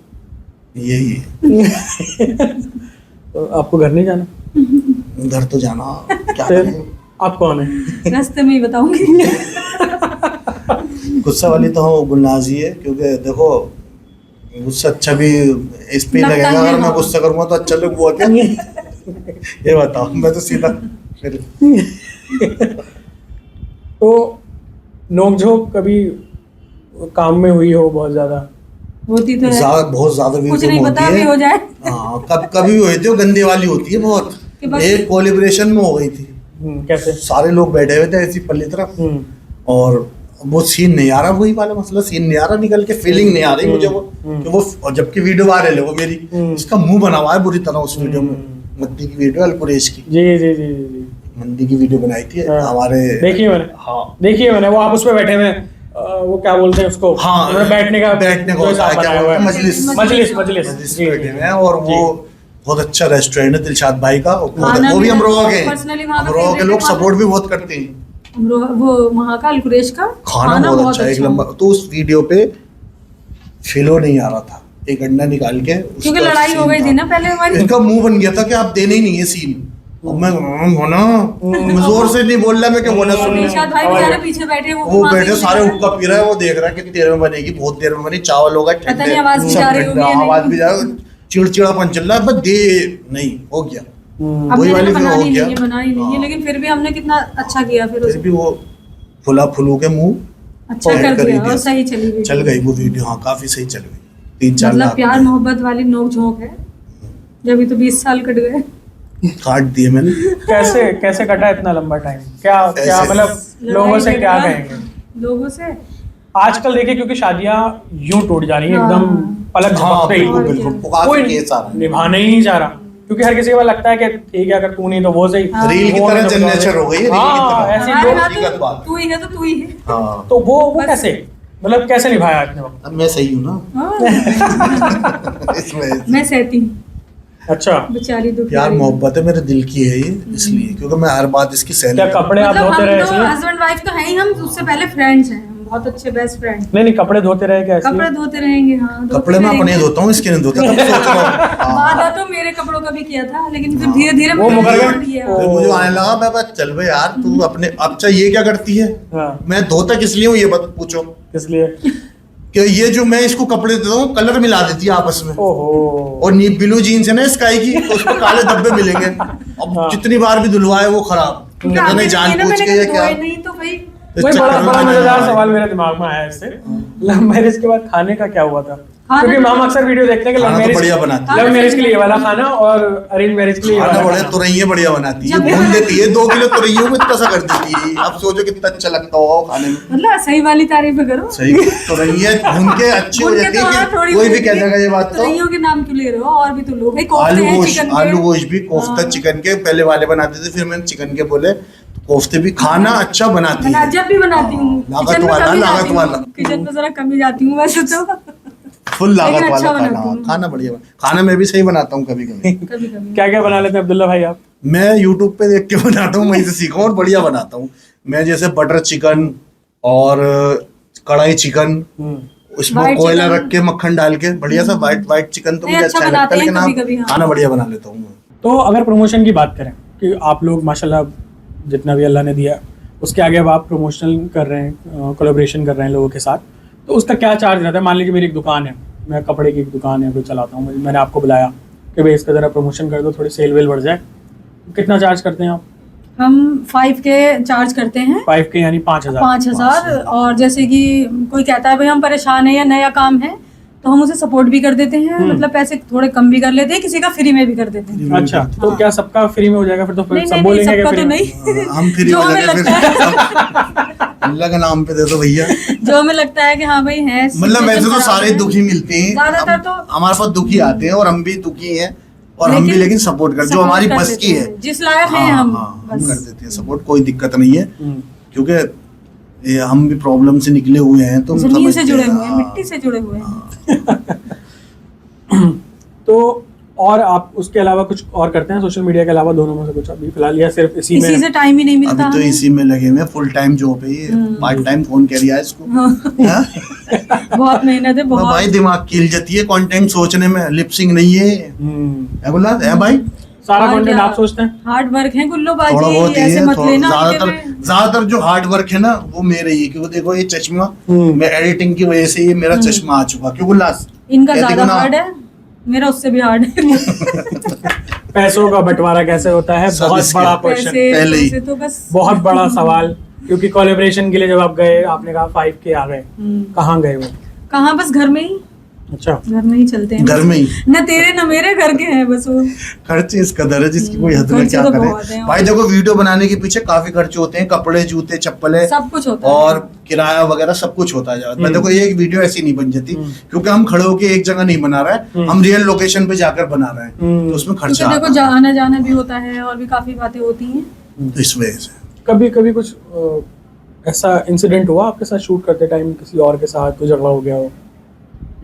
यही है। तो आपको घर नहीं जाना? घर तो जाना, क्या फिर करें? आप कौन है? रास्ते में ही बताऊंगी। गुस्सा वाली तो हम गुलनाज ही है, क्योंकि देखो गुस्सा अच्छा भी इस पे लगता लगेगा, है, अगर मैं हाँ। गुस्सा करूंगा तो अच्छा लोग हुआ क्या? ये बताओ, मैं तो सीधा फिर तो नोकझोंक कभी काम में हुई हो बहुत ज्यादा? होती तो है, बहुत ज्यादा कुछ वीडियो नहीं होती पता अभी हो है। जाए। हाँ, कभी भी हुई थी, वो गंदे वाली होती है बहुत। कि बस- एक कोलिब्रेशन में हो गई थी, कैसे? सारे लोग बैठे हुए थे ऐसी पल्ली तरफ, और वो सीन नहीं आ रहा, वही वाला मसला, सीन नहीं आ रहा निकल के, फीलिंग नहीं आ रही मुझे वो कि वो, और जबकि वीडियो वायरल है वो मेरी, इसका मुंह बना हुआ है बुरी तरह उस वीडियो में। मद्दी की वीडियो, अलकुरेश की जी जी जी जी जी। मंदी की वीडियो बनाई थी हाँ। हमारे। देखिए मैंने, हाँ, देखिए मैंने, वो आप उस पे बैठे हुए हैं, वो क्या बोलते हैं उसको? हाँ, मतलब बैठने का जो हिसाब क्या बनाया हुआ बोलते है। हैं, मजलिस मजलिस मजलिस मजलिस जी, में बैठे जी। हुए हैं, और वो बहुत अच्छा रेस्टोरेंट है दिलशाद भाई का, खाना वो भी भी अमरोहा के personally वहाँ का अमरोहा के favorite लोग है वहाँ सपोर्ट भी बहुत करते हैं। वो वहाँ का अलकुरेश का खाना बहुत अच्छा है, एक नंबर। तो उस वीडियो पे फिलो नहीं आ रहा था, एक अंडा निकाल के क्योंकि उसका लड़ाई हो सीन गई था। थी ना पहले हमारी। इनका मुंह बन गया था कि आप देने ही नहीं है सीन, और मैं होना जोर से नहीं बोल रहा मैं कि होना सुन निशाद भाई बेचारे पीछे बैठे, वो वहाँ बैठे से सारे ही हुक्का पी रहा है, वो देख रहा है कितनी देर में बनेगी, बहुत देर में बनी, चावल होगा पता नहीं आवाज भी जा रही होगी या नहीं। आवाज भी जा रही, चिड़चिड़ापन चल रहा है, बस दे नहीं हो गया। अब वही मैंने वाली बना फिर हो नहीं गया। है, बना ही नहीं है, हाँ। लेकिन फिर भी हमने कितना अच्छा किया, फिर फिर भी वो फुला फुलू के मुंह अच्छा और कर कर ही दिया दिया। और सही चली वीडियो। चल गई वो वीडियो, हाँ काफी सही चल गई, 3-4 मतलब लाख प्यार मोहब्बत वाली नोक झोंक है, जब तो 20 साल कट गए। काट दिए मैंने। कैसे कैसे कटा इतना लंबा टाइम? क्या क्या ऐसे- मतलब लोगों से क्या लड़ाई कहेंगे? लोगों से आजकल देखिए क्योंकि शादियां यूं टूट जा रही हैं हाँ। एकदम पलक हाँ झपकते ही, बिल्कुल और बिल्कुल, क्या। काफी कोई केस आ रहा है। निभाने ही नहीं चाह रहा, क्योंकि हर किसी को लगता है कि ठीक है अगर तू नहीं तो वो सही। हाँ। रील की वो तरह नहीं तो वो जनरेचर सही। हो गई है, रील की हाँ, तरह। ऐसी हमारे लोग- हाथ हकीकत बात। तू ही है तो तू ही है। हाँ, तो वो बस- कैसे मतलब कैसे निभाया इतने वक्त? अब मैं सही हूँ ना हाँ, इसमें। मैं सहती हूँ। अच्छा, बेचारी दुखी प्यार रही। मोहब्बत है, मेरे दिल की है ये, इसलिए क्योंकि मैं हर बात इसकी सहन क्या कपड़े आप मतलब धोते रहे हम तो इसलिए? हस्बैंड वाइफ तो है ही, हम उससे पहले फ्रेंड्स हैं, बहुत अच्छे बेस्ट फ्रेंड। नहीं कपड़े धोते रहे क्या इसलिए? कपड़े धोते रहेंगे, हाँ धोते कपड़े मैं अपने रहेंगे। धोता हूँ, इसके नहीं धोता, तब सोच रहा हूँ। वादा तो मेरे कपड़ों का भी किया था, लेकिन फिर धीरे धीरे वो मुकर गए? फिर मुझे आने लगा, मैं बस चल भाई यार तू अपने, अच्छा ये क्या करती है, हाँ, मैं धोता किस लिए हूँ ये बात पूछो, इसलिए कि ये जो मैं इसको कपड़े देता हूँ कलर मिला देती है आपस में, ओहो, और ब्लू जीन्स है ना स्काई की, तो उसमें काले धब्बे मिलेंगे, अब हाँ। जितनी बार भी धुलवाए वो खराब, पता नहीं जानबूझ के या क्या। नहीं तो भाई इस वही चक्कर बड़ा में बड़ा मैंने- मजेदार सवाल मेरे दिमाग में आया इससे, लव मैरिज के बाद खाने का क्या हुआ था? क्योंकि हम अक्सर वीडियो देखते हैं कि खाना तो बढ़िया बनाती है। लव मैरिज के लिए ये वाला खाना और अरेंज मैरिज के लिए ये खाना वाला बढ़िया, खाना। तुरैया बढ़िया बनाती है, भून देती है, 2 किलो तुरैयों में इतना सा कर देती है, अब सोचो कितना अच्छा लगता होगा वो खाने में। मतलब सही वाली तारीफ करो। सही, तुरैया भून के अच्छी हो उनके जाती तो है हाँ, कि थोड़ी कोई भी बहुत कह देगा ये बात तो। तुरैयों के नाम क्यों ले रहे हो, और भी तो लोग भाई कोफ्ते आलू हैं गोश्त, चिकन के। आलू गोश्त भी, कोफ्ता हाँ। चिकन के पहले वाले बनाते थे, फिर मैंने चिकन के बोले, कोफ्ते भी, खाना अच्छा बनाती है। जब भी बनाती हूँ लागत किचन में वाला, कम ही लागत जाती हूँ। वाला। किचन में जरा कम ही जाती हूँ वैसे तो। फुल लागत लेकिन अच्छा वाला खाना, बनाती हूँ। खाना बढ़िया खाना मैं भी सही बनाता हूँ कभी कभी। कभी कभी क्या क्या बना लेते हैं अब्दुल्ला भाई आप? मैं यूट्यूब पे देख के बनाता हूँ, वहीं से सीखा और बढ़िया बनाता हूँ। मैं जैसे बटर चिकन और कढ़ाई चिकन, उसमें White कोयला chicken। रख के मक्खन डाल के बढ़िया सा वाइट चिकन तो नहीं, मुझे अच्छा अच्छा लगता बनाते है, हैं लेकिन कभी-कभी, हाँ हाँ। खाना बढ़िया बना लेता हूँ मैं। तो अगर प्रमोशन की बात करें कि आप लोग माशाल्लाह जितना भी अल्लाह ने दिया उसके आगे अब आप प्रमोशनल कर रहे हैं, कोलैबोरेशन कर रहे हैं लोगों के साथ, तो उसका क्या चार्ज रहता है? मान लीजिए मेरी एक दुकान है, मैं कपड़े की एक दुकान है, कोई चलाता हूँ, मैंने आपको बुलाया कि भाई इसका ज़रा प्रमोशन कर दो, थोड़ी सेल वेल बढ़ जाए, कितना चार्ज करते हैं आप? हम 5 के चार्ज करते हैं, 5 के यानी 5,000। 5,000। और जैसे कि कोई कहता है भाई हम परेशान है या नया काम है, तो हम उसे सपोर्ट भी कर देते हैं, मतलब पैसे थोड़े कम भी कर लेते हैं, किसी का फ्री में भी कर देते हैं। अच्छा, तो क्या सबका फ्री में हो जाएगा फिर? तो फिर नहीं सब नहीं, बोलेंगे सबका कि तो फ्री में? नहीं। हम फ्री जो हो हमें जाते लगता है फिर अल्लाह का नाम पे दे दो भैया। जो हमें लगता है कि हाँ भाई है, मतलब वैसे तो सारे दुखी मिलते हैं, ज्यादातर तो हमारे पास दुखी आते हैं और हम भी दुखी हैं, और हम भी लेकिन सपोर्ट कर, जो support हमारी कर बस देते की हैं। है, जिस लायक हैं हाँ, हम हाँ, हम बस। कर देते हैं सपोर्ट, कोई दिक्कत नहीं है, हम्म। क्योंकि ये हम भी प्रॉब्लम से निकले हुए हैं, तो हम जमीन से समझते जुड़े हैं, हुए हैं, हाँ। मिट्टी से जुड़े हुए हैं। तो और आप उसके अलावा कुछ और करते हैं सोशल मीडिया के अलावा, दोनों में से कुछ अभी फिलहाल, या सिर्फ इसी इसी में? से टाइम ही नहीं मिलता अभी तो हमें। इसी में लगे हुए, फुल टाइम जॉब है ये, पार्ट टाइम फोन कर रिया है इसको। हाँ? बहुत मेहनत है, तो बहुत। भाई दिमाग की जाती है कंटेंट सोचने में, लिपसिंग नहीं है, है बोला है भाई, सारा और कंटेंट क्या? आप सोचते हैं? हार्ड वर्क है गुल्लो थोड़ा बाजी, बहुत ही ऐसे है, मत लेना हल्के ज्यादातर में। ज्यादातर जो हार्ड वर्क है ना वो मेरे ही है, क्योंकि देखो ये चश्मा, हम्म। मैं एडिटिंग की वजह से ये मेरा चश्मा आ चुका, क्यों बोला इनका ये देखो ज्यादा ना, हार्ड है, मेरा उससे भी हार्ड है। पैसों का बंटवारा कैसे होता है? सब बहुत इसके बड़ा क्वेश्चन, पहले ही। पैसे तो बस बहुत बड़ा सवाल, क्योंकि कोलैबोरेशन के लिए जब आप गए आपने कहा 5K आ गए, कहाँ गए वो? कहाँ, बस घर में ही, अच्छा, घर में ही चलते हैं। घर में ही न तेरे न मेरे घर के हैं बस वो। खर्चे इस कदर है जिसकी कोई हद में खर्चे क्या तो बहुत करे हैं। भाई। देखो वीडियो बनाने के पीछे काफी खर्चे होते हैं, कपड़े जूते चप्पलें सब कुछ होता है। और किराया वगैरह सब कुछ होता है। मैं देखो एक वीडियो ऐसी नहीं बन जाती, क्योंकि हम खड़े होके एक जगह नहीं बना रहे हैं, हम रियल लोकेशन पे जाकर बना रहे हैं, तो उसमें खर्चा क्योंकि देखो आता है। आना जाना भी होता है और भी काफी बातें होती हैं। तो इस वजह से कभी कभी कुछ ऐसा इंसिडेंट हुआ आपके साथ शूट करते टाइम, किसी और के साथ कोई झगड़ा हो गया हो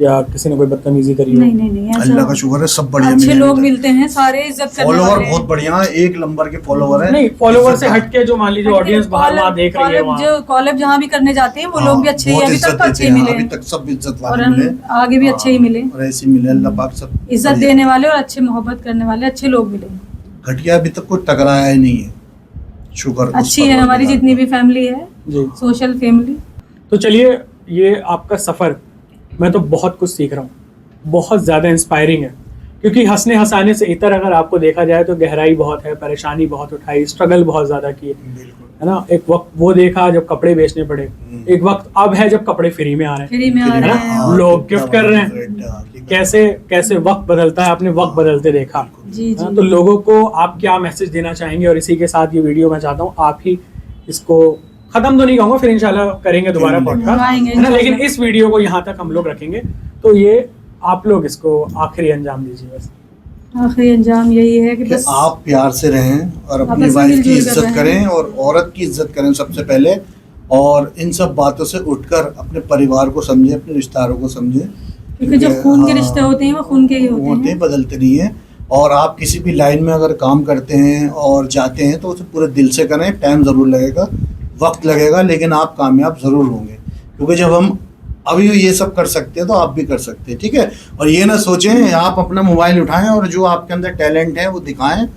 या किसी ने कोई बदतमीजी करी हो? नहीं नहीं नहीं, अल्लाह का ऐसा शुक्र है सब बढ़िया अच्छे मिले लोग हैं। मिलते हैं, सारे इज्जत करने फॉलोवर वाले हैं। बहुत बढ़िया है, एक नंबर के फॉलोवर है। नहीं, फॉलोवर से हटके जो मान लीजिए ऑडियंस बाहर वहाँ देख रही है, कॉलेज वहाँ कॉलेज जहाँ भी करने जाते हैं वो लोग भी अच्छे ही बहुत हैं, अभी इज्जत तक तो देते अच्छे ही हैं, मिले अभी हैं तक सब इज्जत और वाले मिले, आगे भी अच्छे ही मिले। और ऐसे मिले, अल्लाह पाक सब इज्जत बढ़िया। देने वाले और अच्छे मोहब्बत करने वाले अच्छे लोग मिले। घटिया अभी तक कोई टकराया ही नहीं है, शुक्र। अच्छी है हमारी जितनी भी फैमिली है, जी। Social family. तो चलिए, ये आपका सफ़र, मैं तो बहुत कुछ सीख रहा हूँ, बहुत ज़्यादा इंस्पायरिंग है, क्योंकि हंसने हंसाने से इतर अगर आपको देखा जाए तो गहराई बहुत है, परेशानी बहुत उठाई, स्ट्रगल बहुत ज़्यादा की, है ना। एक वक्त वो देखा जब कपड़े बेचने पड़े, एक वक्त अब है जब कपड़े फ्री में आ रहे हैं, फ्री में आ रहे हैं। हाँ, लोग गिफ्ट कर रहे हैं। कैसे कैसे वक्त बदलता है, आपने वक्त बदलते देखा। जी जी। तो लोगों को आप क्या मैसेज देना चाहेंगे? और इसी के साथ ये वीडियो मैं चाहता हूँ आप ही इसको खत्म तो नहीं कहूँगा, फिर इंशाल्लाह करेंगे दोबारा पॉडकास्ट, है ना, लेकिन इस वीडियो को यहाँ तक हम लोग रखेंगे। तो ये आप लोग इसको आखिरी अंजाम दीजिए बस। आखिरी अंजाम यही है कि कि बस आप प्यार से रहें और अपनी आपस में वाइफ की मिलजुल कर इज्जत रहें। करें और औरत की इज्जत करें सबसे पहले, और इन सब बातों से उठकर अपने परिवार को समझें, अपने रिश्तेदारों को समझें, क्योंकि जो खून के हाँ, रिश्ते होते हैं वो खून के ही होते होते हैं। बदलते नहीं है। और आप किसी भी लाइन में अगर काम करते हैं और जाते हैं तो उसे पूरे दिल से करें। टाइम ज़रूर लगेगा, वक्त लगेगा, लेकिन आप कामयाब ज़रूर होंगे, क्योंकि जब हम अभी ये सब कर सकते हैं तो आप भी कर सकते हैं, ठीक है। और ये ना सोचें, आप अपना मोबाइल उठाएं और जो आपके अंदर टैलेंट है वो दिखाएं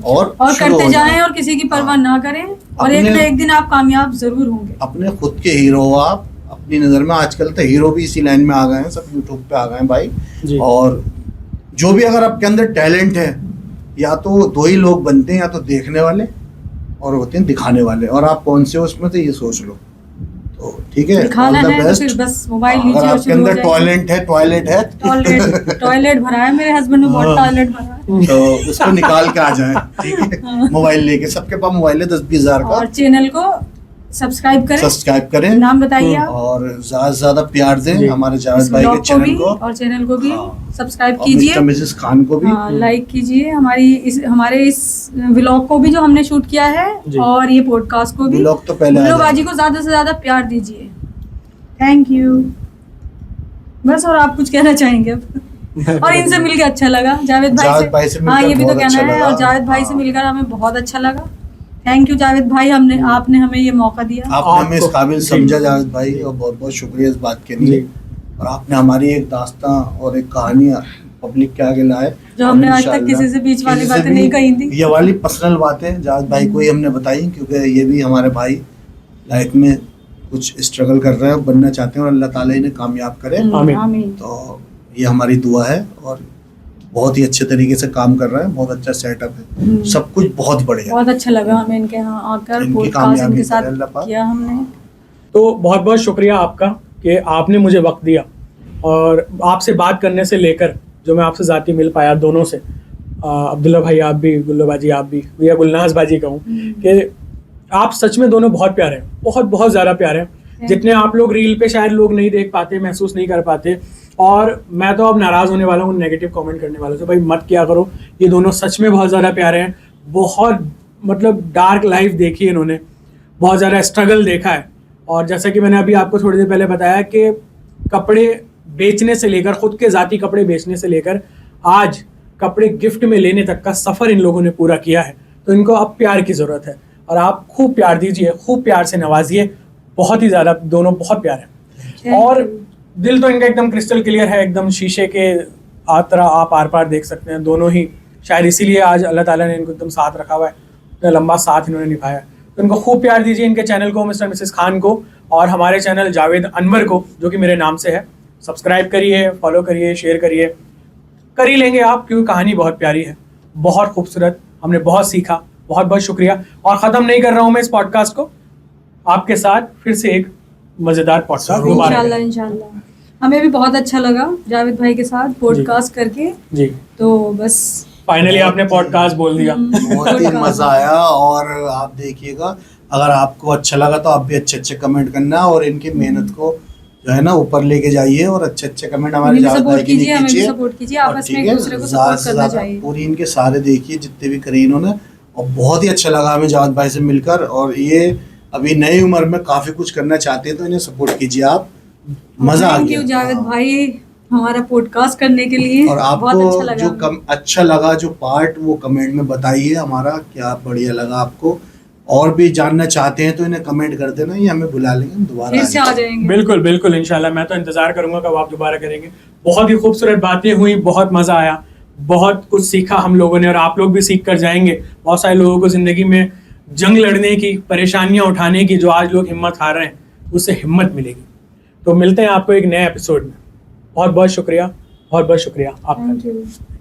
और करते जाएं और किसी की परवाह ना करें, और एक ना एक दिन आप कामयाब जरूर होंगे। अपने खुद के हीरो हो आप अपनी नज़र में। आजकल तो हीरो भी इसी लाइन में आ गए हैं, सब यूट्यूब पे आ गए हैं भाई। और जो भी अगर आपके अंदर टैलेंट है, या तो दो ही लोग बनते हैं, या तो देखने वाले और होते हैं दिखाने वाले, और आप कौन से हो उसमें तो ये सोच लो। तो ठीक है, दिखाना है तो फिर बस मोबाइल लीजिए। अगर आपके अंदर टॉयलेट है, टॉयलेट भरा है, मेरे हस्बैंड ने बहुत टॉयलेट भरा है, तो उसको निकाल के आ जाए, ठीक है। मोबाइल लेके, सबके पास मोबाइल है 10-20 हज़ार का। और चैनल को सब्सक्राइब करें, नाम बताइए आप, और ज्यादा से ज्यादा प्यार दें हमारे जावेद भाई के चैनल को, और चैनल को भी सब्सक्राइब कीजिए, मिसेस खान को भी लाइक कीजिए, हमारे इस व्लॉग को भी जो हमने शूट किया है, और ये पॉडकास्ट को भी। व्लॉग तो पहले बाजी को ज्यादा से ज्यादा प्यार दीजिए। Thank you. बस, और आप कुछ कहना चाहेंगे अब? और इनसे मिलकर अच्छा लगा, जावेद भाई से। हाँ, ये भी तो कहना है, और जावेद भाई से मिलकर हमें बहुत अच्छा लगा। थैंक यू जावेद भाई, आपने हमें ये मौका दिया, आपने हमें इस काबिल समझा जावेद भाई, और बहुत बहुत शुक्रिया इस बात के लिए। और आपने हमारी एक दास्तां और एक कहानी पब्लिक के आगे लाए, जो हमने आज तक किसी से बीच वाली बातें नहीं कही थी। ये वाली पर्सनल बातें जावेद भाई को ही हमने बताई, क्योंकि ये भी हमारे भाई लाइफ में कुछ स्ट्रगल कर रहे हैं, बनना चाहते हैं, और अल्लाह ताला इन्हें कामयाब करे। आमीन। तो ये हमारी दुआ है, और बहुत ही अच्छे तरीके से काम कर रहे हैं, बहुत अच्छा सेटअप है, सब कुछ बहुत बढ़िया। बहुत अच्छा लगा हमें इनके यहाँ आकर, पॉडकास्ट इनके साथ किया हमने। तो बहुत बहुत शुक्रिया आपका कि आपने मुझे वक्त दिया, और आपसे बात करने से लेकर जो मैं आपसे ज़ाती मिल पाया दोनों से, अब्दुल्ला भाई आप भी, गुल्लो बाजी आप भी, या गुलनाज बाजी कहूँ, कि आप सच में दोनों बहुत प्यारे हैं, बहुत बहुत ज़्यादा प्यारे हैं। जितने आप लोग रील पे शायद लोग नहीं देख पाते, महसूस नहीं कर पाते। और मैं तो अब नाराज़ होने वाला हूँ नेगेटिव कमेंट करने वालों से, भाई मत किया करो, ये दोनों सच में बहुत ज़्यादा प्यारे हैं। बहुत मतलब डार्क लाइफ देखी है इन्होंने, बहुत ज़्यादा स्ट्रगल देखा है। और जैसा कि मैंने अभी आपको थोड़ी देर पहले बताया कि कपड़े बेचने से लेकर, ख़ुद के ज़ाती कपड़े बेचने से लेकर आज कपड़े गिफ्ट में लेने तक का सफ़र इन लोगों ने पूरा किया है। तो इनको अब प्यार की ज़रूरत है, और आप खूब प्यार दीजिए, खूब प्यार से नवाजिए। बहुत ही ज़्यादा दोनों बहुत प्यार है, और दिल तो इनका एकदम क्रिस्टल क्लियर है, एकदम शीशे के तरह आप आर पार देख सकते हैं दोनों ही। शायद इसीलिए आज अल्लाह ताला ने इनको एकदम साथ रखा हुआ है, इतना लंबा साथ इन्होंने निभाया। तो इनको खूब प्यार दीजिए, इनके चैनल को, मिस्टर मिसेस खान को, और हमारे चैनल जावेद अनवर को, जो कि मेरे नाम से है। सब्सक्राइब करिए, फॉलो करिए, शेयर करिए, कर ही लेंगे आप, क्योंकि कहानी बहुत प्यारी है, बहुत खूबसूरत, हमने बहुत सीखा। बहुत बहुत शुक्रिया। और ख़त्म नहीं कर रहा हूँ मैं इस पॉडकास्ट को, आपके साथ फिर से एक मज़ेदार पॉडकास्ट इंशाल्लाह। हमें भी बहुत अच्छा लगा जावेद भाई के साथ पॉडकास्ट करके जी। तो बस फाइनली आपने पॉडकास्ट बोल दिया। बहुत ही मजा आया। और आप देखिएगा, अगर आपको अच्छा लगा तो आप भी अच्छे अच्छे कमेंट करना, और इनकी मेहनत को जो है ना ऊपर लेके जाइए, और अच्छे अच्छे कमेंट हमारे जावेद भाई के लिए कीजिए। आपस में एक दूसरे को सपोर्ट करना चाहिए। पूरी इनके सारे देखिए जितने भी करे इन्होंने, और बहुत ही अच्छा लगा हमें जावेद भाई से मिलकर। और ये अभी नई उम्र में काफी कुछ करना चाहते हैं, तो इन्हें सपोर्ट कीजिए आप। मजा आ गया जावेद भाई हमारा पॉडकास्ट करने के लिए। और आपको जो अच्छा लगा जो पार्ट, वो कमेंट में बताइए हमारा क्या बढ़िया लगा आपको। और भी जानना चाहते हैं तो इन्हें कमेंट कर देना, ये हमें बुला लेंगे, दोबारा आ जाएंगे। बिल्कुल बिल्कुल इंशाल्लाह, मैं तो इंतजार करूंगा कब आप दोबारा करेंगे। बहुत ही खूबसूरत बातें हुई, बहुत मजा आया, बहुत कुछ सीखा हम लोगों ने, और आप लोग भी सीख कर जाएंगे। बहुत सारे लोगों को जिंदगी में जंग लड़ने की, परेशानियां उठाने की, जो आज लोग हिम्मत हार रहे हैं, उससे हिम्मत मिलेगी। तो मिलते हैं आपको एक नए एपिसोड में। बहुत बहुत शुक्रिया, बहुत बहुत शुक्रिया आपका।